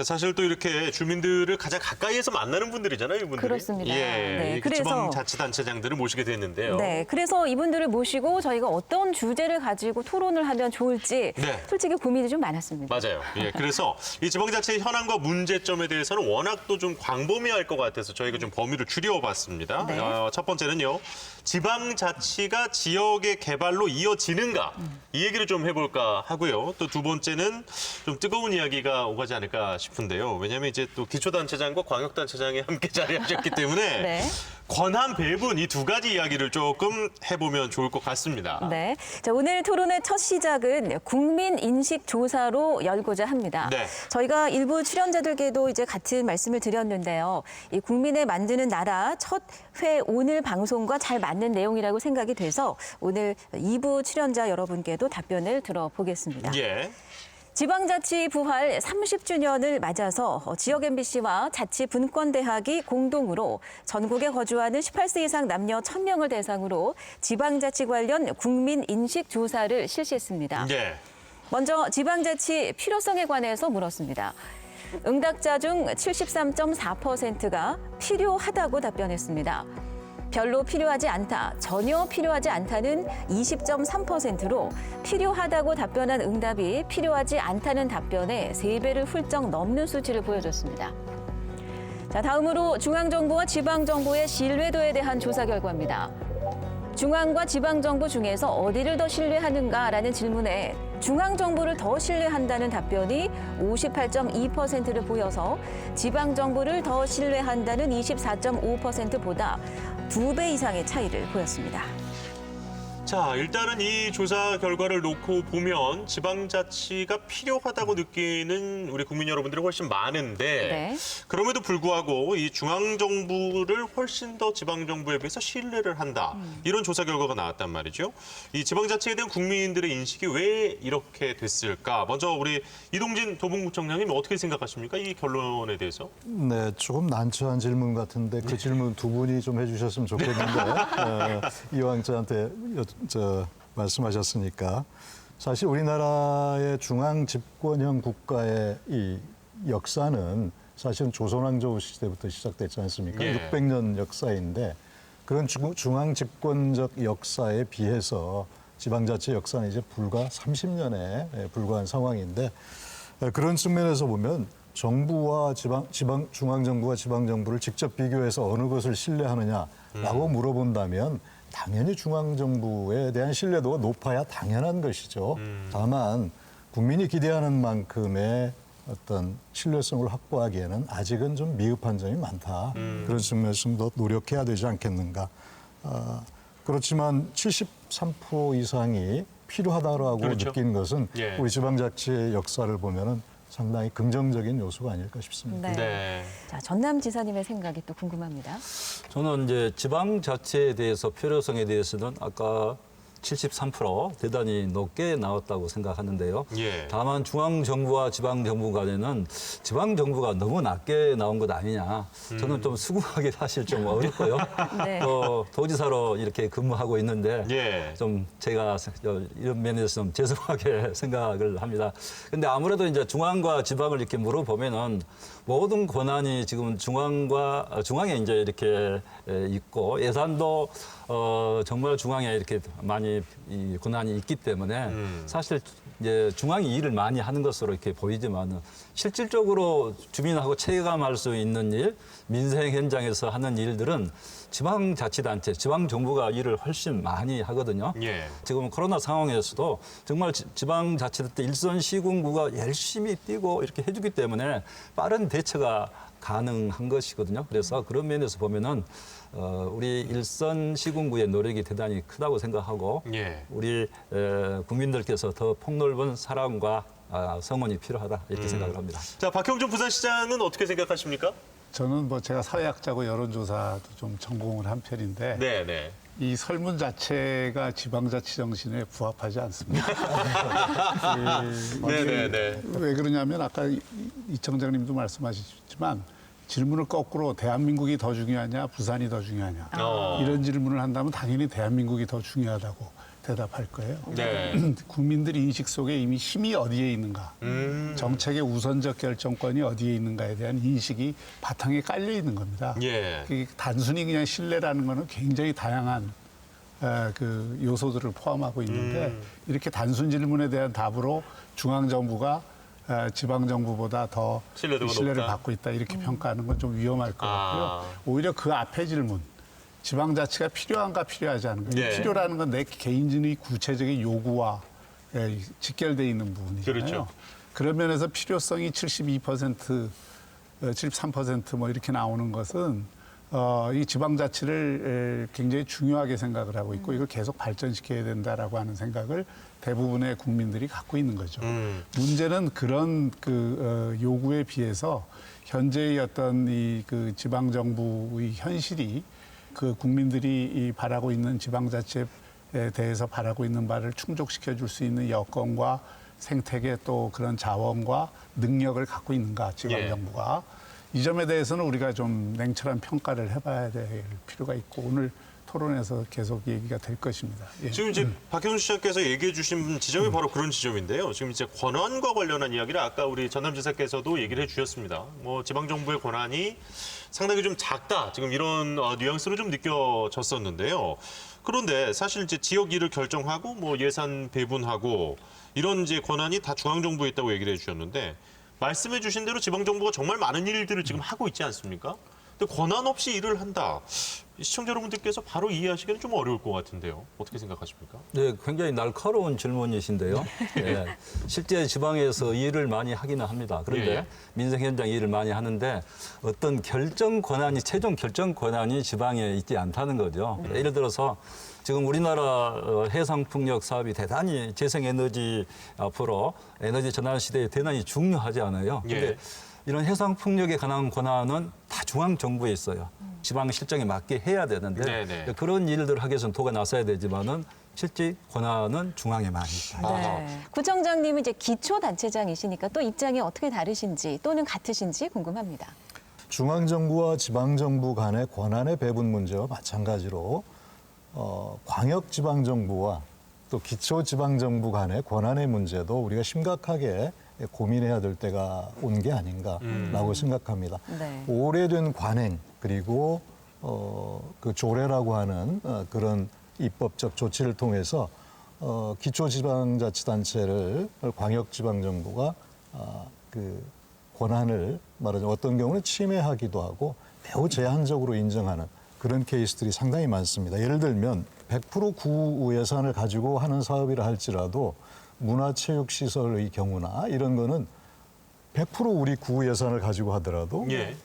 사실 또 이렇게 주민들을 가장 가까이에서 만나는 분들이잖아요, 이분들이. 그렇습니다. 예. 네, 그 그래서 지방자치단체장들을 모시게 됐는데요. 네, 그래서 이분들을 모시고 저희가 어떤 주제를 가지고 토론을 하면 좋을지 네. 솔직히 고민이 좀 많았습니다. 맞아요. 예, 그래서 이 지방자치의 현황과 문제점에 대해서는 워낙 또 좀 광범위할 것 같아서 저희가 좀 범위를 줄여봤습니다. 네. 첫 번째는요, 지방자치가 지역의 개발로 이어지는가 이 얘기를 좀 해볼까 하고요. 또 두 번째는 좀 뜨거운 이야기가 오가지 않을까 싶은데요. 왜냐하면 이제 또 기초단체장과 광역단체장이 함께 자리하셨기 때문에 네. 권한 배분 이 두 가지 이야기를 조금 해보면 좋을 것 같습니다. 네. 자, 오늘 토론의 첫 시작은 국민 인식 조사로 열고자 합니다. 네. 저희가 일부 출연자들께도 이제 같은 말씀을 드렸는데요. 이 국민의 만드는 나라 첫 회 오늘 방송과 잘 맞는 내용이라고 생각이 돼서 오늘 2부 출연자 여러분께도 답변을 들어보겠습니다. 예. 지방자치 부활 30주년을 맞아서 지역 MBC와 자치분권대학이 공동으로 전국에 거주하는 18세 이상 남녀 1000명을 대상으로 지방자치 관련 국민 인식 조사를 실시했습니다. 예. 먼저 지방자치 필요성에 관해서 물었습니다. 응답자 중 73.4%가 필요하다고 답변했습니다. 별로 필요하지 않다, 전혀 필요하지 않다는 20.3%로 필요하다고 답변한 응답이 필요하지 않다는 답변의 3배를 훌쩍 넘는 수치를 보여줬습니다. 자, 다음으로 중앙정부와 지방정부의 신뢰도에 대한 조사 결과입니다. 중앙과 지방정부 중에서 어디를 더 신뢰하는가라는 질문에 중앙정부를 더 신뢰한다는 답변이 58.2%를 보여서 지방정부를 더 신뢰한다는 24.5%보다 2배 이상의 차이를 보였습니다. 자, 일단은 이 조사 결과를 놓고 보면 지방자치가 필요하다고 느끼는 우리 국민 여러분들이 훨씬 많은데 네. 그럼에도 불구하고 이 중앙정부를 훨씬 더 지방정부에 비해서 신뢰를 한다. 이런 조사 결과가 나왔단 말이죠. 이 지방자치에 대한 국민들의 인식이 왜 이렇게 됐을까? 먼저 우리 이동진 도봉구청장님 어떻게 생각하십니까? 이 결론에 대해서. 네, 조금 난처한 질문 같은데 그 질문 두 분이 좀 해주셨으면 좋겠는데 이왕 저한테 말씀하셨으니까 사실 우리나라의 중앙 집권형 국가의 이 역사는 사실은 조선왕조 시대부터 시작됐지 않습니까? 예. 600년 역사인데 그런 중앙 집권적 역사에 비해서 지방자치 역사는 이제 불과 30년에 불과한 상황인데 그런 측면에서 보면 정부와 중앙정부와 지방정부를 직접 비교해서 어느 것을 신뢰하느냐라고 물어본다면 당연히 중앙정부에 대한 신뢰도가 높아야 당연한 것이죠. 다만 국민이 기대하는 만큼의 어떤 신뢰성을 확보하기에는 아직은 좀 미흡한 점이 많다. 그런 측면에서 좀 더 노력해야 되지 않겠는가. 그렇지만 73% 이상이 필요하다고 그렇죠. 느낀 것은 예. 우리 지방자치의 역사를 보면은 상당히 긍정적인 요소가 아닐까 싶습니다. 네. 자, 전남지사님의 생각이 또 궁금합니다. 저는 이제 지방자치에 대해서 필요성에 대해서는 아까 73% 대단히 높게 나왔다고 생각하는데요. 예. 다만 중앙정부와 지방정부 간에는 지방정부가 너무 낮게 나온 것 아니냐. 저는 좀 수긍하기 사실 좀 어렵고요. 네. 또 도지사로 이렇게 근무하고 있는데 예. 좀 제가 이런 면에서 좀 죄송하게 생각을 합니다. 근데 아무래도 이제 중앙과 지방을 이렇게 물어보면은 모든 권한이 지금 중앙에 이제 이렇게 있고 예산도 정말 중앙에 이렇게 많이 이 권한이 있기 때문에 사실 이제 중앙이 일을 많이 하는 것으로 이렇게 보이지만 실질적으로 주민하고 체감할 수 있는 일, 민생 현장에서 하는 일들은 지방자치단체, 지방정부가 일을 훨씬 많이 하거든요. 예. 지금 코로나 상황에서도 정말 지방자치단체 일선 시군구가 열심히 뛰고 이렇게 해주기 때문에 빠른 대처가 가능한 것이거든요. 그래서 그런 면에서 보면은 우리 일선 시군구의 노력이 대단히 크다고 생각하고 예. 우리 국민들께서 더 폭넓은 사랑과 성원이 필요하다 이렇게 생각을 합니다. 자, 박형준 부산시장은 어떻게 생각하십니까? 저는 뭐 제가 사회학자고 여론조사도 좀 전공을 한 편인데 네. 이 설문 자체가 지방자치 정신에 부합하지 않습니다. 네. 왜 그러냐면 아까 이 청장님도 말씀하셨지만 질문을 거꾸로 대한민국이 더 중요하냐, 부산이 더 중요하냐 이런 질문을 한다면 당연히 대한민국이 더 중요하다고 대답할 거예요. 네. 국민들의 인식 속에 이미 힘이 어디에 있는가, 정책의 우선적 결정권이 어디에 있는가에 대한 인식이 바탕에 깔려 있는 겁니다. 예. 단순히 그냥 신뢰라는 거는 굉장히 다양한 그 요소들을 포함하고 있는데 이렇게 단순 질문에 대한 답으로 중앙정부가 지방정부보다 더 신뢰도가 신뢰를 높다. 받고 있다 이렇게 평가하는 건 좀 위험할 것 같고요. 오히려 그 앞에 질문, 지방자치가 필요한가 필요하지 않은가. 예. 필요라는 건 내 개인의 구체적인 요구와 직결돼 있는 부분이잖아요. 그렇죠. 그런 면에서 필요성이 72%, 73% 뭐 이렇게 나오는 것은 이 지방자치를 굉장히 중요하게 생각을 하고 있고 이걸 계속 발전시켜야 된다라고 하는 생각을 대부분의 국민들이 갖고 있는 거죠. 문제는 그런 요구에 비해서 현재의 어떤 이 그 지방정부의 현실이 그 국민들이 바라고 있는 지방자치에 대해서 바라고 있는 바를 충족시켜 줄 수 있는 여건과 생태계 또 그런 자원과 능력을 갖고 있는가 지방정부가. 이 점에 대해서는 우리가 좀 냉철한 평가를 해봐야 될 필요가 있고 오늘 토론에서 계속 얘기가 될 것입니다. 예. 지금 이제 박형준 시장께서 얘기해 주신 지점이 바로 그런 지점인데요. 지금 이제 권한과 관련한 이야기를 아까 우리 전남지사께서도 얘기를 해 주셨습니다. 뭐 지방정부의 권한이 상당히 좀 작다. 지금 이런 뉘앙스로 좀 느껴졌었는데요. 그런데 사실 이제 지역 일을 결정하고 뭐 예산 배분하고 이런 이제 권한이 다 중앙정부에 있다고 얘기를 해 주셨는데 말씀해 주신 대로 지방정부가 정말 많은 일들을 지금 하고 있지 않습니까? 근데 권한 없이 일을 한다. 시청자 여러분들께서 바로 이해하시기는 좀 어려울 것 같은데요. 어떻게 생각하십니까? 네, 굉장히 날카로운 질문이신데요. 네, 실제 지방에서 일을 많이 하기는 합니다. 그런데 예. 민생 현장 일을 많이 하는데 어떤 결정 권한이 최종 결정 권한이 지방에 있지 않다는 거죠. 예를 들어서 지금 우리나라 해상풍력 사업이 대단히 재생에너지 앞으로 에너지 전환 시대에 대단히 중요하지 않아요. 근데 이런 해상풍력에 관한 권한은 다 중앙정부에 있어요. 지방 실정에 맞게 해야 되는데 그런 일들을 하기 위해서는 도가 나서야 되지만은 실제 권한은 중앙에만 있다. 네. 구청장님은 이제 기초단체장이시니까 또 입장이 어떻게 다르신지 또는 같으신지 궁금합니다. 중앙정부와 지방정부 간의 권한의 배분 문제와 마찬가지로 광역지방정부와 또 기초지방정부 간의 권한의 문제도 우리가 심각하게 고민해야 될 때가 온 게 아닌가라고 생각합니다. 네. 오래된 관행 그리고 그 조례라고 하는 그런 입법적 조치를 통해서 기초지방자치단체를 광역지방정부가 그 권한을 말하자면 어떤 경우는 침해하기도 하고 매우 제한적으로 인정하는 그런 케이스들이 상당히 많습니다. 예를 들면 100% 구 예산을 가지고 하는 사업이라 할지라도 문화체육시설의 경우나 이런 거는 100% 우리 구 예산을 가지고 하더라도 예.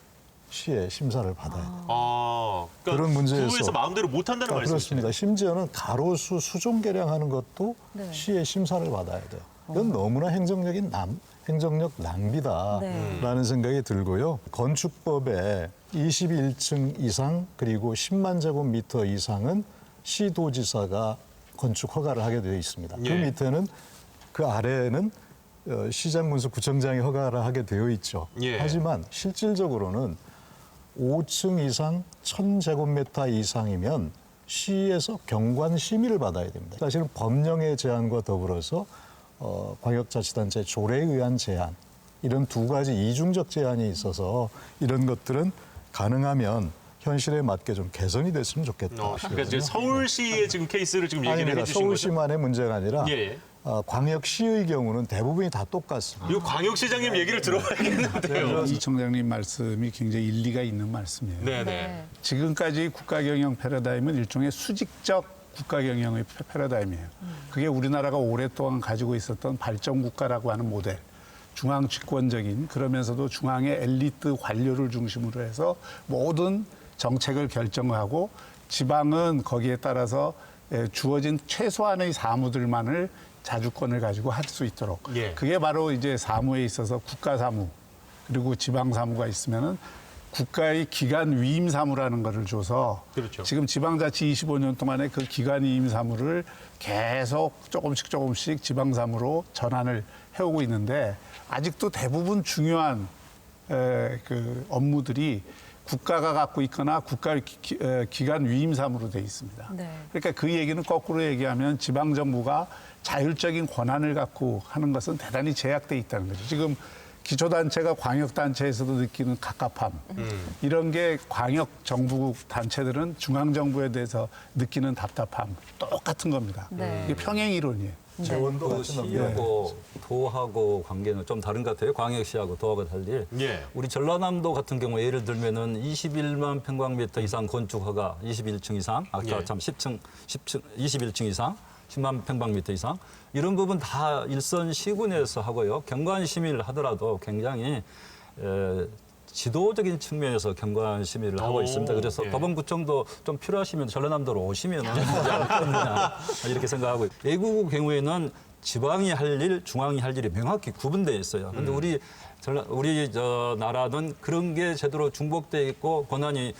시의 심사를 받아야 돼요. 그러니까 그런 문제에서 구에서 마음대로 못 한다는 말씀이시죠? 그렇습니다. 심지어는 가로수 수종 개량하는 것도 네. 시의 심사를 받아야 돼요. 이건 너무나 행정력 낭비다라는 네. 생각이 들고요. 건축법에 21층 이상 그리고 10만 제곱미터 이상은 시도지사가 건축 허가를 하게 되어 있습니다. 그 예. 밑에는 그 아래에는 시장군수 구청장이 허가를 하게 되어 있죠. 예. 하지만 실질적으로는 5층 이상 1000제곱미터 이상이면 시에서 경관 심의를 받아야 됩니다. 사실은 법령의 제한과 더불어서 광역자치단체 조례에 의한 제한 이런 두 가지 이중적 제한이 있어서 이런 것들은 가능하면 현실에 맞게 좀 개선이 됐으면 좋겠다. 그러니까 이제 서울시의 지금 케이스를 지금 얘기를 아닙니다. 해주신 거죠? 서울시만의 문제가 아니라 예. 광역시의 경우는 대부분이 다 똑같습니다. 이거 광역시장님 얘기를 들어봐야겠는데요. 이 청장님 말씀이 굉장히 일리가 있는 말씀이에요. 네네. 지금까지 국가경영 패러다임은 일종의 수직적 국가경영의 패러다임이에요. 그게 우리나라가 오랫동안 가지고 있었던 발전국가라고 하는 모델. 중앙 집권적인 그러면서도 중앙의 엘리트 관료를 중심으로 해서 모든 정책을 결정하고 지방은 거기에 따라서 주어진 최소한의 사무들만을 자주권을 가지고 할 수 있도록. 예. 그게 바로 이제 사무에 있어서 국가사무 그리고 지방사무가 있으면은 국가의 기관 위임 사무라는 거를 줘서 그렇죠. 지금 지방자치 25년 동안에 그 기관 위임 사무를 계속 조금씩 지방사무로 전환을 해오고 있는데 아직도 대부분 중요한 그 업무들이 국가가 갖고 있거나 국가 기관 위임 사무로 돼 있습니다. 네. 그러니까 그 얘기는 거꾸로 얘기하면 지방정부가 자율적인 권한을 갖고 하는 것은 대단히 제약돼 있다는 거죠. 지금 기초단체가 광역단체에서도 느끼는 갑갑함 이런 게 광역정부 단체들은 중앙정부에 대해서 느끼는 답답함 똑같은 겁니다. 네. 이게 평행이론이에요. 재원도 그 같은 시하고 도하고 관계는 좀 다른 것 같아요. 광역시하고 도하고 달리. 예. 우리 전라남도 같은 경우 예를 들면은 21만 평방미터 이상 건축 허가 21층 이상, 예. 21층 이상, 10만 평방미터 이상 이런 부분 다 일선 시군에서 하고요. 경관 심의를 하더라도 굉장히 지도적인 측면에서 경관 심의를 하고 있습니다. 그래서 예. 법원구청도 좀 필요하시면 전라남도로 오시면 되지 않겠느냐 이렇게 생각하고 외국 경우에는 지방이 할 일, 중앙이 할 일이 명확히 구분되어 있어요. 그런데 우리 나라는 그런 게 제대로 중복되어 있고 권한이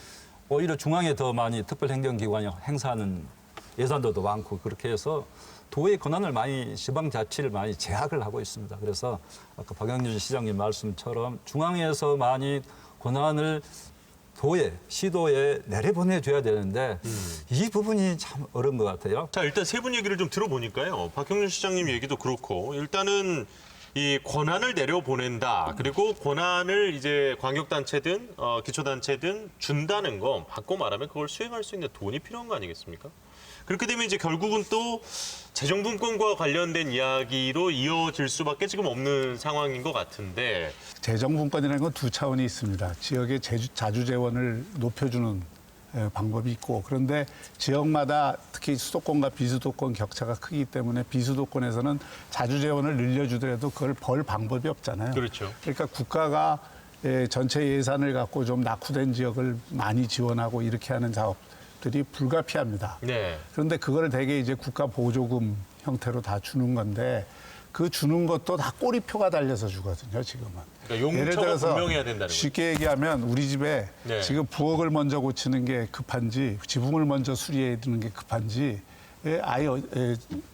오히려 중앙에 더 많이 특별행정기관이 행사하는 예산도 더 많고 그렇게 해서 도의 권한을 많이 지방자치를 많이 제약을 하고 있습니다. 그래서 아까 박영준 시장님 말씀처럼 중앙에서 많이 권한을 도에 시도에 내려보내줘야 되는데 이 부분이 참 어려운 것 같아요. 자, 일단 세 분 얘기를 좀 들어보니까요. 박형준 시장님 얘기도 그렇고 일단은 이 권한을 내려보낸다. 그리고 권한을 이제 광역단체든 기초단체든 준다는 거 바꿔 말하면 그걸 수행할 수 있는 돈이 필요한 거 아니겠습니까? 그렇게 되면 이제 결국은 또 재정분권과 관련된 이야기로 이어질 수밖에 지금 없는 상황인 것 같은데. 재정분권이라는 건 두 차원이 있습니다. 지역의 자주재원을 높여주는 방법이 있고 그런데 지역마다 특히 수도권과 비수도권 격차가 크기 때문에 비수도권에서는 자주재원을 늘려주더라도 그걸 벌 방법이 없잖아요. 그렇죠. 그러니까 국가가 전체 예산을 갖고 좀 낙후된 지역을 많이 지원하고 이렇게 하는 사업들이 불가피합니다. 네. 그런데 그걸 대개 이제 국가 보조금 형태로 다 주는 건데 그 주는 것도 다 꼬리표가 달려서 주거든요, 지금은. 그러니까 용처가 분명해야 된다는 거죠. 쉽게 얘기하면 우리 집에 네. 지금 부엌을 먼저 고치는 게 급한지 지붕을 먼저 수리해야 되는 게 급한지 아예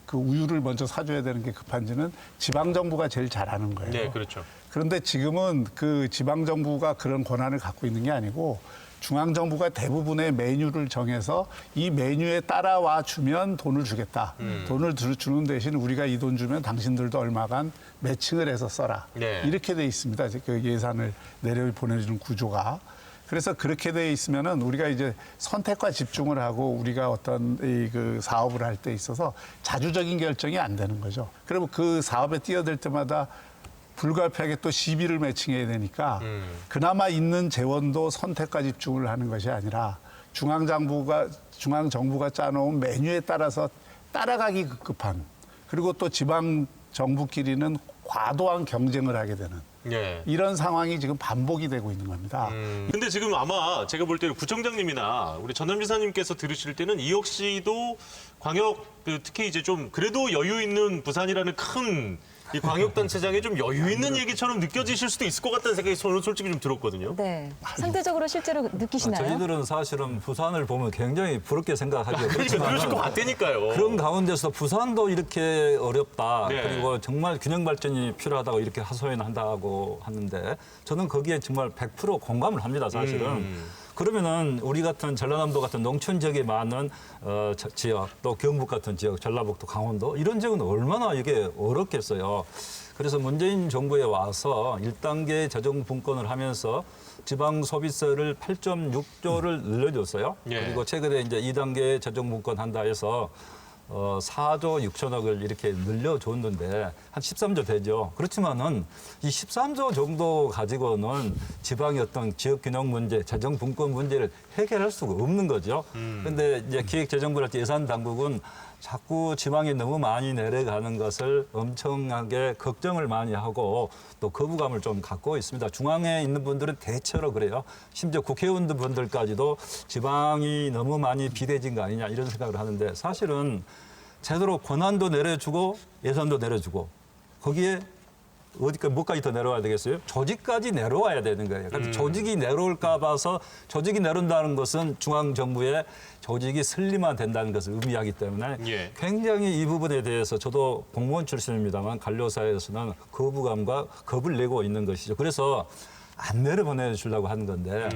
그 우유를 먼저 사줘야 되는 게 급한지는 지방정부가 제일 잘하는 거예요. 네, 그렇죠. 그런데 지금은 그 지방정부가 그런 권한을 갖고 있는 게 아니고 중앙정부가 대부분의 메뉴를 정해서 이 메뉴에 따라와 주면 돈을 주겠다. 돈을 주는 대신 우리가 이 돈 주면 당신들도 얼마간 매칭을 해서 써라. 네. 이렇게 돼 있습니다. 그 예산을 내려보내주는 구조가. 그래서 그렇게 돼 있으면은 우리가 이제 선택과 집중을 하고 우리가 어떤 그 사업을 할 때 있어서 자주적인 결정이 안 되는 거죠. 그리고 그 사업에 뛰어들 때마다 불가피하게 또 시비를 매칭해야 되니까 그나마 있는 재원도 선택과 집중을 하는 것이 아니라 중앙정부가 짜놓은 메뉴에 따라서 따라가기 급급한 그리고 또 지방 정부끼리는 과도한 경쟁을 하게 되는 예. 이런 상황이 지금 반복이 되고 있는 겁니다. 근데 지금 아마 제가 볼 때는 구청장님이나 우리 전남 지사님께서 들으실 때는 이 역시도 광역 특히 이제 좀 그래도 여유 있는 부산이라는 큰 이 광역단체장에 좀 여유 있는 얘기처럼 느껴지실 수도 있을 것 같다는 생각이 저는 솔직히 좀 들었거든요. 네. 상대적으로 실제로 느끼시나요? 저희들은 사실은 부산을 보면 굉장히 부럽게 생각하죠. 그러실 것 같다니까요. 그런 가운데서 부산도 이렇게 어렵다. 네. 그리고 정말 균형 발전이 필요하다고 이렇게 하소연한다고 하는데 저는 거기에 정말 100% 공감을 합니다. 사실은. 그러면은 우리 같은 전라남도 같은 농촌 지역이 많은 지역, 또 경북 같은 지역, 전라북도, 강원도 이런 지역은 얼마나 이게 어렵겠어요. 그래서 문재인 정부에 와서 1단계 재정 분권을 하면서 지방 소비세를 8.6조를 늘려줬어요. 예. 그리고 최근에 이제 2단계 재정 분권 한다 해서 4조 6천억을 이렇게 늘려줬는데 한 13조 되죠. 그렇지만은 이 13조 정도 가지고는 지방의 어떤 지역 균형 문제, 재정 분권 문제를 해결할 수가 없는 거죠. 그런데 이제 기획재정부 할 때 예산 당국은 자꾸 지방이 너무 많이 내려가는 것을 엄청나게 걱정을 많이 하고 또 거부감을 좀 갖고 있습니다. 중앙에 있는 분들은 대체로 그래요. 심지어 국회의원들까지도 지방이 너무 많이 비대해진 거 아니냐 이런 생각을 하는데 사실은 제대로 권한도 내려주고 예산도 내려주고 거기에 어디까지 뭐까지 더 내려와야 되겠어요? 조직까지 내려와야 되는 거예요. 근데 조직이 내려올까 봐서 조직이 내려온다는 것은 중앙 정부의 조직이 슬림화된다는 것을 의미하기 때문에 예. 굉장히 이 부분에 대해서 저도 공무원 출신입니다만 관료사회에서는 거부감과 겁을 내고 있는 것이죠. 그래서 안 내려보내주려고 하는 건데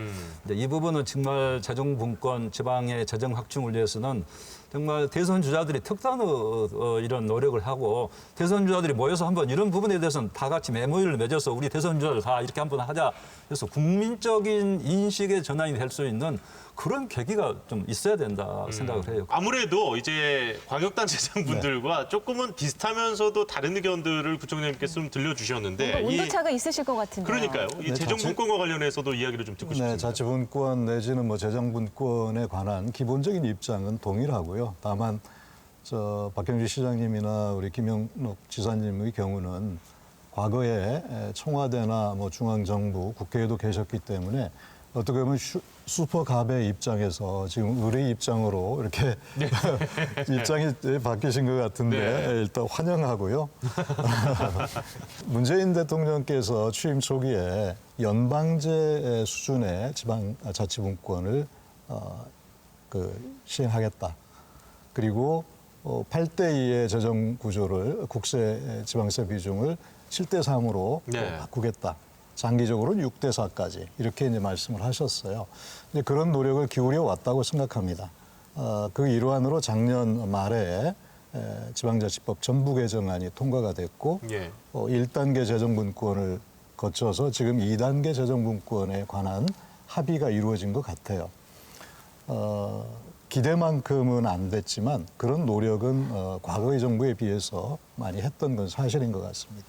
이제 이 부분은 정말 재정 분권, 지방의 재정 확충을 위해서는 정말 대선 주자들이 특단의 이런 노력을 하고 대선 주자들이 모여서 한번 이런 부분에 대해서는 다 같이 메모를 맺어서 우리 대선 주자들 다 이렇게 한번 하자. 그래서 국민적인 인식의 전환이 될 수 있는 그런 계기가 좀 있어야 된다 생각을 해요. 아무래도 이제 광역단체장분들과 조금은 비슷하면서도 다른 의견들을 구청장님께서 좀 들려주셨는데 온도차가 있으실 것 같은데요. 그러니까요. 이 재정분권과 관련해서도 이야기를 좀 듣고 싶습니다. 네, 자치분권 내지는 뭐 재정분권에 관한 기본적인 입장은 동일하고요. 다만 박경주 시장님이나 우리 김영록 지사님의 경우는 과거에 청와대나 뭐 중앙정부, 국회에도 계셨기 때문에 어떻게 보면 슈퍼갑의 입장에서 지금 의뢰 입장으로 이렇게 입장이 바뀌신 것 같은데 일단 환영하고요. 문재인 대통령께서 취임 초기에 연방제 수준의 지방자치분권을 시행하겠다. 그리고 8대2의 재정 구조를 국세 지방세 비중을 7대3으로 바꾸겠다. 장기적으로는 6대4까지 이렇게 이제 말씀을 하셨어요. 이제 그런 노력을 기울여 왔다고 생각합니다. 그 일환으로 작년 말에 지방자치법 전부 개정안이 통과가 됐고 1단계 재정분권을 거쳐서 지금 2단계 재정분권에 관한 합의가 이루어진 것 같아요. 기대만큼은 안 됐지만 그런 노력은 과거의 정부에 비해서 많이 했던 건 사실인 것 같습니다.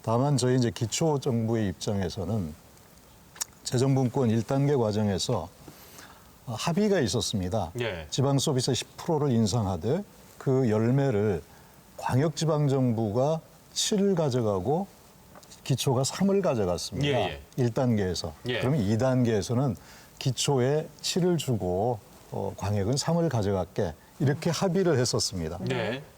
다만 저희 이제 기초 정부의 입장에서는 재정분권 1단계 과정에서 합의가 있었습니다. 지방 소비세 10%를 인상하되 그 열매를 광역지방정부가 7을 가져가고 기초가 3을 가져갔습니다. 1단계에서. 그러면 2단계에서는 기초에 7을 주고 광역은 3을 가져갈게. 이렇게 합의를 했었습니다.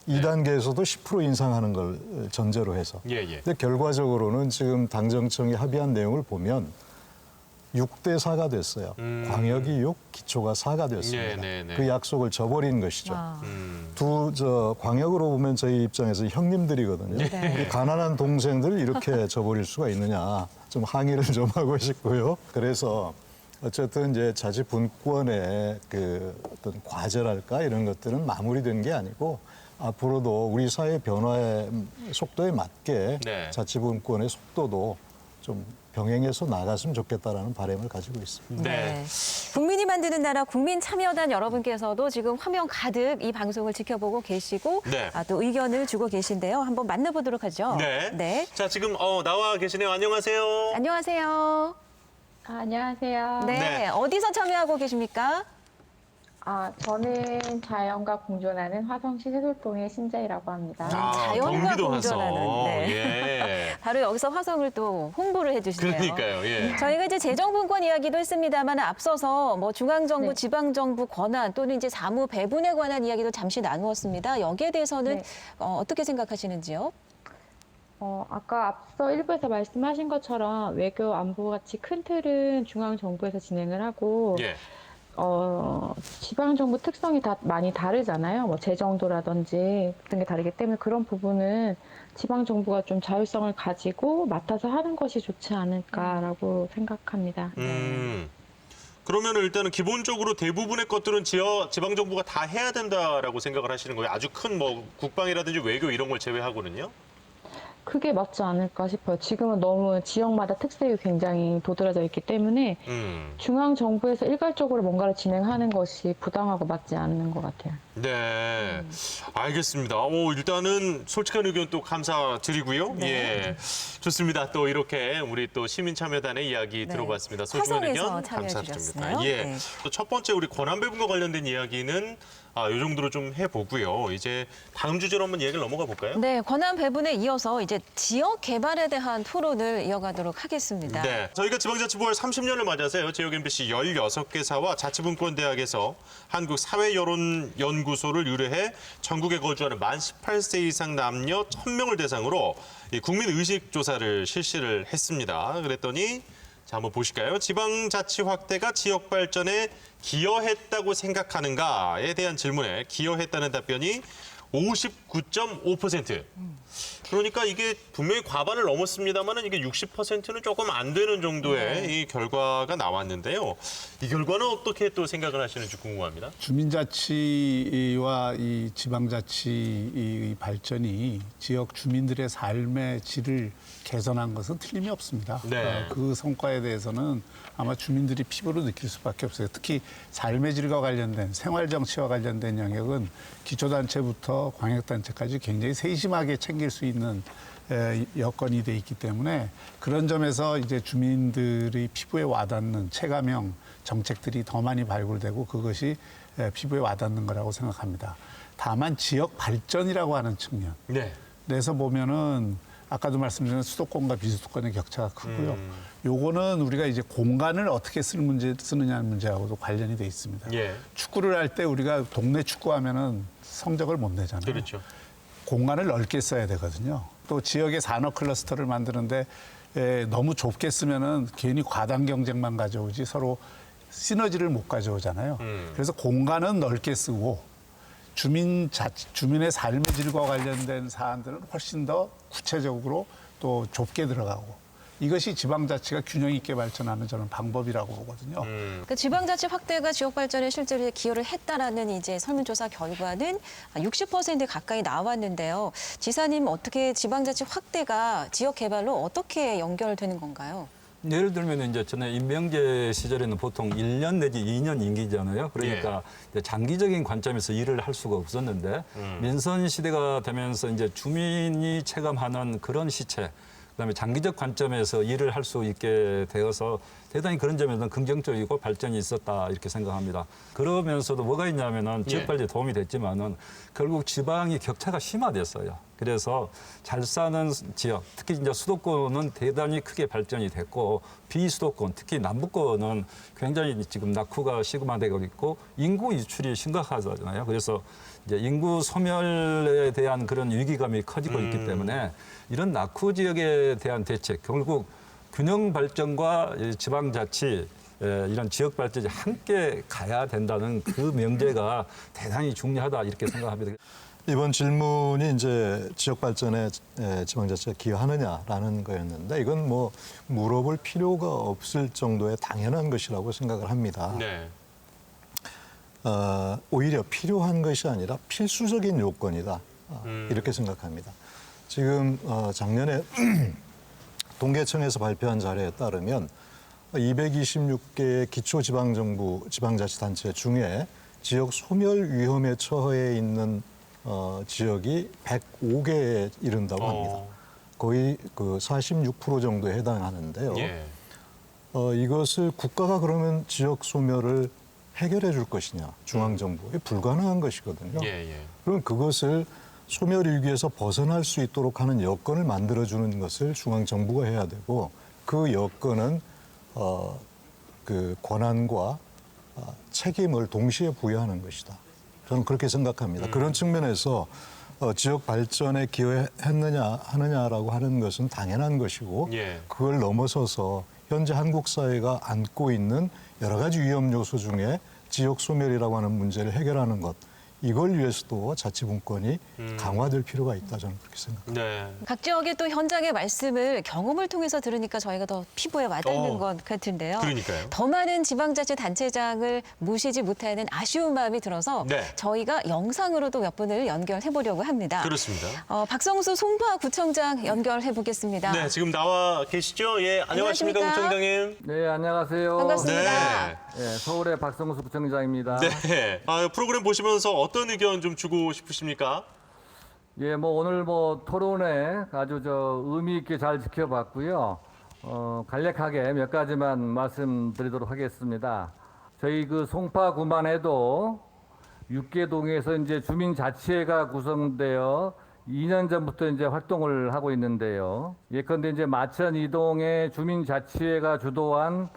2단계에서도 10% 인상하는 걸 전제로 해서. 근데 결과적으로는 지금 당정청이 합의한 내용을 보면 6대4가 됐어요. 광역이 6, 기초가 4가 됐습니다. 그 약속을 저버린 것이죠. 광역으로 보면 저희 입장에서 형님들이거든요. 가난한 동생들 이렇게 저버릴 수가 있느냐 좀 항의를 좀 하고 싶고요. 그래서 어쨌든 이제 자치분권의 그 어떤 과제랄까 이런 것들은 마무리된 게 아니고 앞으로도 우리 사회 변화의 속도에 맞게 자치분권의 속도도 좀 병행해서 나갔으면 좋겠다라는 바람을 가지고 있습니다. 국민이 만드는 나라 국민참여단 여러분께서도 지금 화면 가득 이 방송을 지켜보고 계시고 또 의견을 주고 계신데요. 한번 만나보도록 하죠. 자, 지금 나와 계시네요. 안녕하세요. 안녕하세요. 안녕하세요. 네. 어디서 참여하고 계십니까? 저는 자연과 공존하는 화성시 세솔동의 신자이라고 합니다. 자연과 경기도 공존하는. 화성. 네. 예. 바로 여기서 화성을 또 홍보를 해주시네요. 그러니까요. 예. 저희가 이제 재정분권 이야기도 했습니다만 앞서서 뭐 중앙정부, 지방정부 권한 또는 이제 사무 배분에 관한 이야기도 잠시 나누었습니다. 여기에 대해서는 어떻게 생각하시는지요? 아까 앞서 일부에서 말씀하신 것처럼 외교 안보 같이 큰 틀은 중앙정부에서 진행을 하고 예. 지방정부 특성이 다 많이 다르잖아요. 뭐 재정도라든지 같은 게 다르기 때문에 그런 부분은 지방정부가 좀 자율성을 가지고 맡아서 하는 것이 좋지 않을까라고 생각합니다. 그러면 일단은 기본적으로 대부분의 것들은 지방정부가 다 해야 된다라고 생각을 하시는 거예요? 아주 큰 뭐 국방이라든지 외교 이런 걸 제외하고는요? 그게 맞지 않을까 싶어요. 지금은 너무 지역마다 특색이 굉장히 도드라져 있기 때문에 중앙정부에서 일괄적으로 뭔가를 진행하는 것이 부당하고 맞지 않는 것 같아요. 네, 알겠습니다. 일단은 솔직한 의견 또 감사드리고요. 예, 좋습니다. 또 이렇게 우리 또 시민참여단의 이야기 들어봤습니다. 소중한 의견 감사드립니다. 예, 또 첫 번째 우리 권한 배분과 관련된 이야기는 이 정도로 좀 해보고요. 이제 다음 주제로 한번 얘기를 넘어가 볼까요? 네, 권한 배분에 이어서 이제 지역 개발에 대한 토론을 이어가도록 하겠습니다. 네, 저희가 지방자치부활 30년을 맞아서요. 지역 MBC 16개사와 자치분권대학에서 한국사회여론연구소를 유래해 전국에 거주하는 만 18세 이상 남녀 1000명을 대상으로 국민의식 조사를 실시를 했습니다. 그랬더니 자, 한번 보실까요? 지방자치 확대가 지역 발전에 기여했다고 생각하는가에 대한 질문에 기여했다는 답변이 59.5%. 그러니까 이게 분명히 과반을 넘었습니다만 이게 60%는 조금 안 되는 정도의 이 결과가 나왔는데요. 이 결과는 어떻게 또 생각을 하시는지 궁금합니다. 주민자치와 이 지방자치의 발전이 지역 주민들의 삶의 질을 개선한 것은 틀림이 없습니다. 네. 그 성과에 대해서는 아마 주민들이 피부로 느낄 수밖에 없어요. 특히 삶의 질과 관련된 생활정치와 관련된 영역은 기초단체부터 광역단체까지 굉장히 세심하게 챙길 수 있는 여건이 돼 있기 때문에 그런 점에서 이제 주민들의 피부에 와닿는 체감형 정책들이 더 많이 발굴되고 그것이 피부에 와닿는 거라고 생각합니다. 다만 지역 발전이라고 하는 측면. 그래서 보면은 아까도 말씀드린 수도권과 비수도권의 격차가 크고요. 요거는 우리가 이제 공간을 어떻게 쓰느냐는 문제하고도 관련이 돼 있습니다. 축구를 할 때 우리가 동네 축구하면은 성적을 못 내잖아요. 그렇죠. 공간을 넓게 써야 되거든요. 또 지역의 산업 클러스터를 만드는데 너무 좁게 쓰면은 괜히 과당 경쟁만 가져오지 서로 시너지를 못 가져오잖아요. 그래서 공간은 넓게 쓰고 주민의 삶의 질과 관련된 사안들은 훨씬 더 구체적으로 또 좁게 들어가고 이것이 지방자치가 균형 있게 발전하는 저는 방법이라고 보거든요. 그 지방자치 확대가 지역 발전에 실제로 기여를 했다라는 이제 설문조사 결과는 60% 가까이 나왔는데요. 지사님 어떻게 지방자치 확대가 지역 개발로 어떻게 연결되는 건가요? 예를 들면 이제 전에 임명제 시절에는 보통 1년 내지 2년 임기잖아요. 그러니까 이제 장기적인 관점에서 일을 할 수가 없었는데 민선 시대가 되면서 이제 주민이 체감하는 그런 시체, 그다음에 장기적 관점에서 일을 할 수 있게 되어서 대단히 그런 점에서는 긍정적이고 발전이 있었다 이렇게 생각합니다. 그러면서도 뭐가 있냐면은 지역 발전에 도움이 됐지만은 결국 지방이 격차가 심화됐어요. 그래서 잘 사는 지역, 특히 이제 수도권은 대단히 크게 발전이 됐고 비수도권, 특히 남부권은 굉장히 지금 낙후가 시그마되고 있고 인구 유출이 심각하잖아요. 그래서 이제 인구 소멸에 대한 그런 위기감이 커지고 있기 때문에 이런 낙후 지역에 대한 대책, 결국 균형 발전과 지방자치 이런 지역 발전이 함께 가야 된다는 그 명제가 대단히 중요하다 이렇게 생각합니다. 이번 질문이 이제 지역 발전에 지방자치가 기여하느냐라는 거였는데 이건 뭐 물어볼 필요가 없을 정도의 당연한 것이라고 생각을 합니다. 오히려 필요한 것이 아니라 필수적인 요건이다 이렇게 생각합니다. 지금 작년에 동계청에서 발표한 자료에 따르면 226개의 기초지방정부 지방자치단체 중에 지역 소멸 위험에 처해 있는 지역이 105개에 이른다고 합니다. 거의 그 46% 정도에 해당하는데요. 이것을 국가가 그러면 지역 소멸을 해결해 줄 것이냐, 중앙정부. 불가능한 것이거든요. 예, 예. 그럼 그것을 소멸일기에서 벗어날 수 있도록 하는 여건을 만들어주는 것을 중앙정부가 해야 되고 그 여건은 그 권한과 책임을 동시에 부여하는 것이다. 저는 그렇게 생각합니다. 그런 측면에서 지역 발전에 기여했느냐 하느냐라고 하는 것은 당연한 것이고 예. 그걸 넘어서서 현재 한국 사회가 안고 있는 여러 가지 위험 요소 중에 지역 소멸이라고 하는 문제를 해결하는 것 이걸 위해서도 자치분권이 강화될 필요가 있다 저는 그렇게 생각합니다. 네. 각 지역의 또 현장의 말씀을 경험을 통해서 들으니까 저희가 더 피부에 와닿는 것 같은데요. 그러니까요. 더 많은 지방자치단체장을 모시지 못하는 아쉬운 마음이 들어서 네. 저희가 영상으로도 몇 분을 연결해 보려고 합니다. 그렇습니다. 박성수 송파구청장 연결해 보겠습니다. 네, 지금 나와 계시죠? 예, 안녕하십니까, 구청장님. 네, 안녕하세요. 반갑습니다. 네, 서울의 박성수 구청장입니다. 네. 프로그램 보시면서 어떤 의견 좀 주고 싶으십니까? 예, 오늘 토론회 아주 의미 있게 잘 지켜봤고요. 간략하게 몇 가지만 말씀드리도록 하겠습니다. 저희 그 송파구만 해도 육계동에서 이제 주민자치회가 구성되어 2년 전부터 이제 활동을 하고 있는데요. 예컨대 이제 마천 이동의 주민자치회가 주도한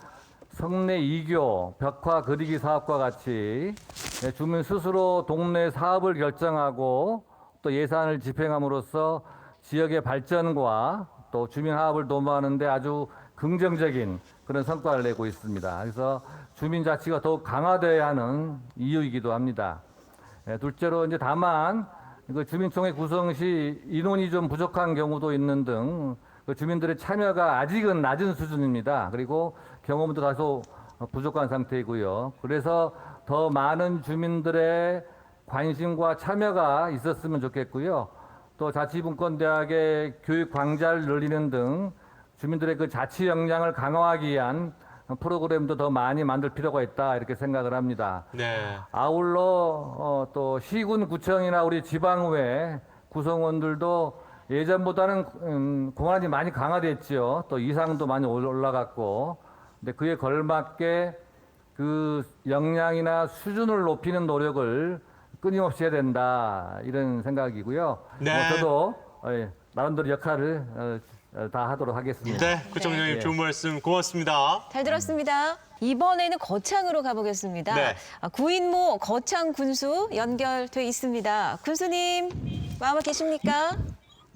성내 2교 벽화 그리기 사업과 같이 주민 스스로 동네 사업을 결정하고 또 예산을 집행함으로써 지역의 발전과 또 주민 화합을 도모하는 데 아주 긍정적인 그런 성과를 내고 있습니다. 그래서 주민 자치가 더욱 강화되어야 하는 이유이기도 합니다. 둘째로 이제 다만 주민총회 구성 시 인원이 좀 부족한 경우도 있는 등 주민들의 참여가 아직은 낮은 수준입니다. 그리고 경험도 다소 부족한 상태이고요. 그래서 더 많은 주민들의 관심과 참여가 있었으면 좋겠고요. 또 자치분권대학의 교육 광자를 늘리는 등 주민들의 그 자치 역량을 강화하기 위한 프로그램도 더 많이 만들 필요가 있다 이렇게 생각을 합니다. 네. 아울러 또 시군 구청이나 우리 지방의회 구성원들도 예전보다는 권한이 많이 강화됐죠. 또 이상도 많이 올라갔고, 근데 그에 걸맞게 그 역량이나 수준을 높이는 노력을 끊임없이 해야 된다 이런 생각이고요. 네. 저도 나름대로 역할을 다 하도록 하겠습니다. 네, 구청장님 좋은 말씀 고맙습니다. 잘 들었습니다. 이번에는 거창으로 가보겠습니다. 네. 구인모 거창 군수 연결돼 있습니다. 군수님 마음에 계십니까?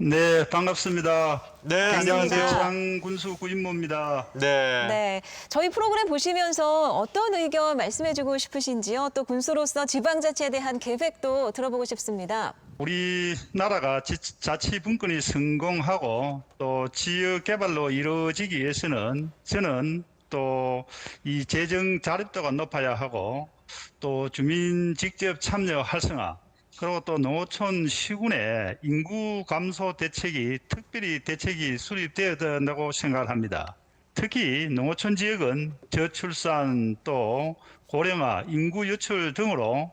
네, 반갑습니다. 네, 안녕하세요. 반갑습니다. 장군수 구인모입니다. 네. 네, 저희 프로그램 보시면서 어떤 의견 말씀해주고 싶으신지요? 또 군수로서 지방자치에 대한 계획도 들어보고 싶습니다. 우리나라가 자치분권이 성공하고 또 지역 개발로 이루어지기 위해서는 저는 또 이 재정 자립도가 높아야 하고 또 주민 직접 참여 활성화 그리고 또 농어촌 시군의 인구 감소 대책이 특별히 대책이 수립되어야 된다고 생각을 합니다. 특히 농어촌 지역은 저출산 또 고령화, 인구 유출 등으로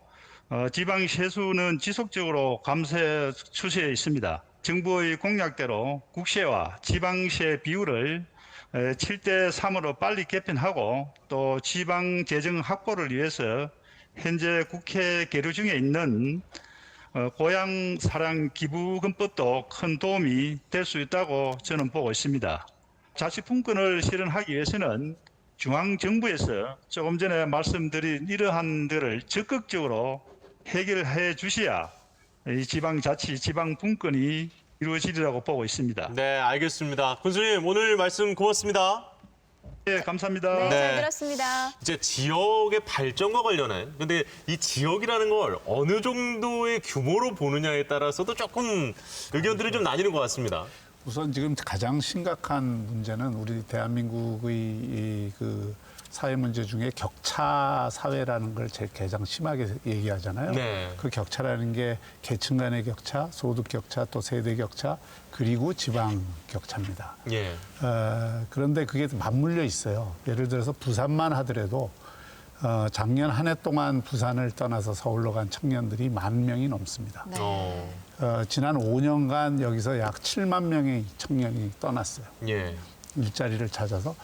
지방 세수는 지속적으로 감소 추세에 있습니다. 정부의 공약대로 국세와 지방세 비율을 7대3으로 빨리 개편하고 또 지방 재정 확보를 위해서 현재 국회 계류 중에 있는 고향 사랑 기부금법도 큰 도움이 될 수 있다고 저는 보고 있습니다. 자치분권을 실현하기 위해서는 중앙정부에서 조금 전에 말씀드린 이러한 들을 적극적으로 해결해 주셔야 이 지방자치, 지방분권이 이루어지리라고 보고 있습니다. 네, 알겠습니다. 군수님 오늘 말씀 고맙습니다. 네, 감사합니다. 네, 잘 들었습니다. 이제 지역의 발전과 관련한 근데 이 지역이라는 걸 어느 정도의 규모로 보느냐에 따라서도 조금 의견들이 좀 나뉘는 것 같습니다. 우선 지금 가장 심각한 문제는 우리 대한민국의 그 사회 문제 중에 격차 사회라는 걸 제일 가장 심하게 얘기하잖아요. 네. 그 격차라는 게 계층 간의 격차, 소득 격차, 또 세대 격차, 그리고 지방 격차입니다. 예. 그런데 그게 맞물려 있어요. 예를 들어서 부산만 하더라도 작년 한 해 동안 부산을 떠나서 서울로 간 청년들이 10,000명이 넘습니다. 네. 지난 5년간 여기서 약 7만 명의 청년이 떠났어요. 예. 일자리를 찾아서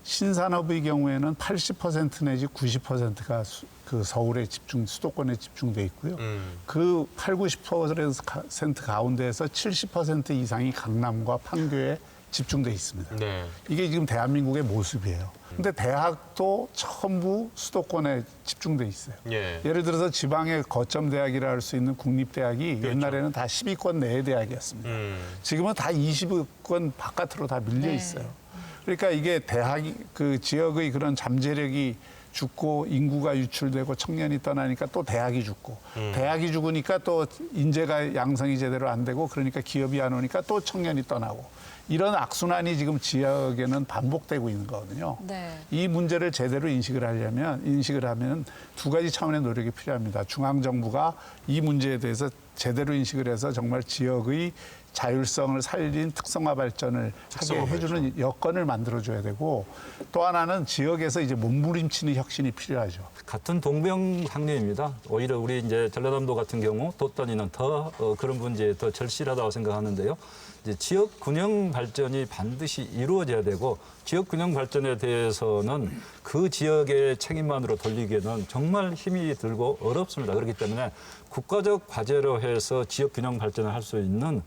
신산업의 경우에는 80% 내지 90%가 그 서울에 수도권에 집중돼 있고요. 그 8, 90% 가운데에서 70% 이상이 강남과 판교에 집중돼 있습니다. 네. 이게 지금 대한민국의 모습이에요. 근데 대학도 전부 수도권에 집중돼 있어요. 예. 예를 들어서 지방의 거점 대학이라 할 수 있는 국립대학이 그렇죠. 옛날에는 다 10위권 내의 대학이었습니다. 지금은 다 20위권 바깥으로 다 밀려 있어요. 그러니까 이게 대학이 그 지역의 그런 잠재력이 죽고 인구가 유출되고 청년이 떠나니까 또 대학이 죽고 대학이 죽으니까 또 인재가 양성이 제대로 안 되고 그러니까 기업이 안 오니까 또 청년이 떠나고 이런 악순환이 지금 지역에는 반복되고 있는 거거든요. 네. 이 문제를 제대로 인식을 하면 두 가지 차원의 노력이 필요합니다. 중앙정부가 이 문제에 대해서 제대로 인식을 해서 정말 지역의 자율성을 살린 특성화 발전을 하게 해주는 여건을 만들어줘야 되고 또 하나는 지역에서 이제 몸부림치는 혁신이 필요하죠. 같은 동병상련입니다. 오히려 우리 이제 전라남도 같은 경우 돛단위는 더 그런 문제에 더 절실하다고 생각하는데요. 이제 지역 균형 발전이 반드시 이루어져야 되고 지역 균형 발전에 대해서는 그 지역의 책임만으로 돌리기에는 정말 힘이 들고 어렵습니다. 그렇기 때문에 국가적 과제로 해서 지역 균형 발전을 할 수 있는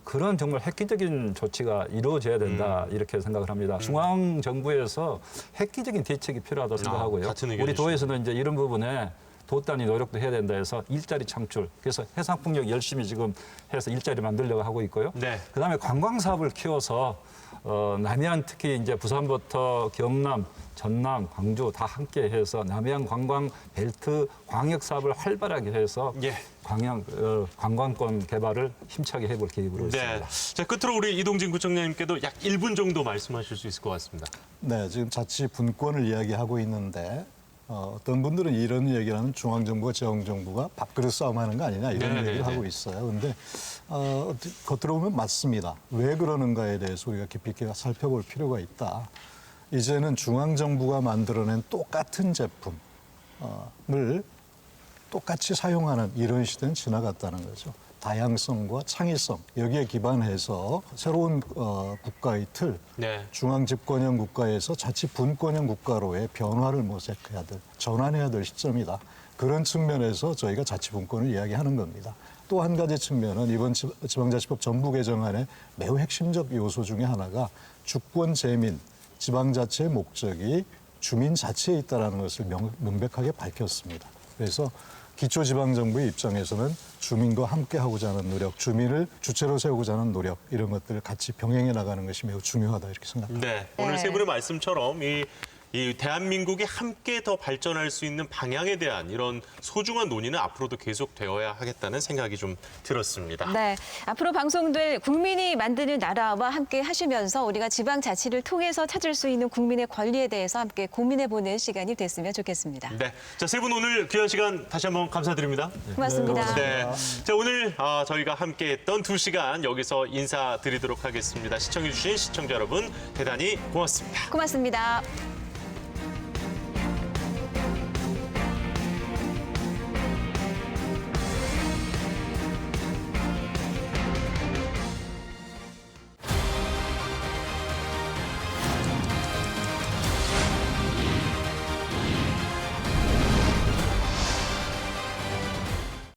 그런 정말 획기적인 조치가 이루어져야 된다 이렇게 생각을 합니다. 중앙 정부에서 획기적인 대책이 필요하다고 생각하고요. 같은 우리 의견이시죠. 도에서는 이제 이런 부분에 도단위 노력도 해야 된다 해서 일자리 창출, 그래서 해상풍력 열심히 지금 해서 일자리 만들려고 하고 있고요. 네. 그다음에 관광 사업을 키워서 남해안 특히 이제 부산부터 경남, 전남, 광주 다 함께 해서 남해안 관광 벨트 광역 사업을 활발하게 해서 관광권 개발을 힘차게 해볼 계획으로 있습니다. 네. 자, 끝으로 우리 이동진 구청장님께도 약 1분 정도 말씀하실 수 있을 것 같습니다. 네, 지금 자치 분권을 이야기하고 있는데 어떤 분들은 이런 얘기를 하면 중앙정부와 지방정부가 밥그릇 싸움하는 거 아니냐 이런 네네네. 얘기를 하고 있어요. 근데 겉으로 보면 맞습니다. 왜 그러는가에 대해서 우리가 깊이 있게 살펴볼 필요가 있다. 이제는 중앙정부가 만들어낸 똑같은 제품을 똑같이 사용하는 이런 시대는 지나갔다는 거죠. 다양성과 창의성 여기에 기반해서 새로운 국가의 틀, 중앙 집권형 국가에서 자치 분권형 국가로의 변화를 모색해야 될, 전환해야 될 시점이다. 그런 측면에서 저희가 자치 분권을 이야기하는 겁니다. 또 한 가지 측면은 이번 지방자치법 전부 개정안의 매우 핵심적 요소 중에 하나가 주권 재민, 지방자치의 목적이 주민 자치에 있다는 것을 명백하게 밝혔습니다. 그래서 기초지방정부의 입장에서는 주민과 함께하고자 하는 노력, 주민을 주체로 세우고자 하는 노력 이런 것들을 같이 병행해 나가는 것이 매우 중요하다 이렇게 생각합니다. 네, 오늘 세 분의 말씀처럼 이 대한민국이 함께 더 발전할 수 있는 방향에 대한 이런 소중한 논의는 앞으로도 계속되어야 하겠다는 생각이 좀 들었습니다. 네, 앞으로 방송될 국민이 만드는 나라와 함께 하시면서 우리가 지방자치를 통해서 찾을 수 있는 국민의 권리에 대해서 함께 고민해보는 시간이 됐으면 좋겠습니다. 네, 자, 세 분 오늘 귀한 시간 다시 한번 감사드립니다. 고맙습니다. 네, 자, 오늘 저희가 함께했던 2시간 여기서 인사드리도록 하겠습니다. 시청해주신 시청자 여러분 대단히 고맙습니다. 고맙습니다.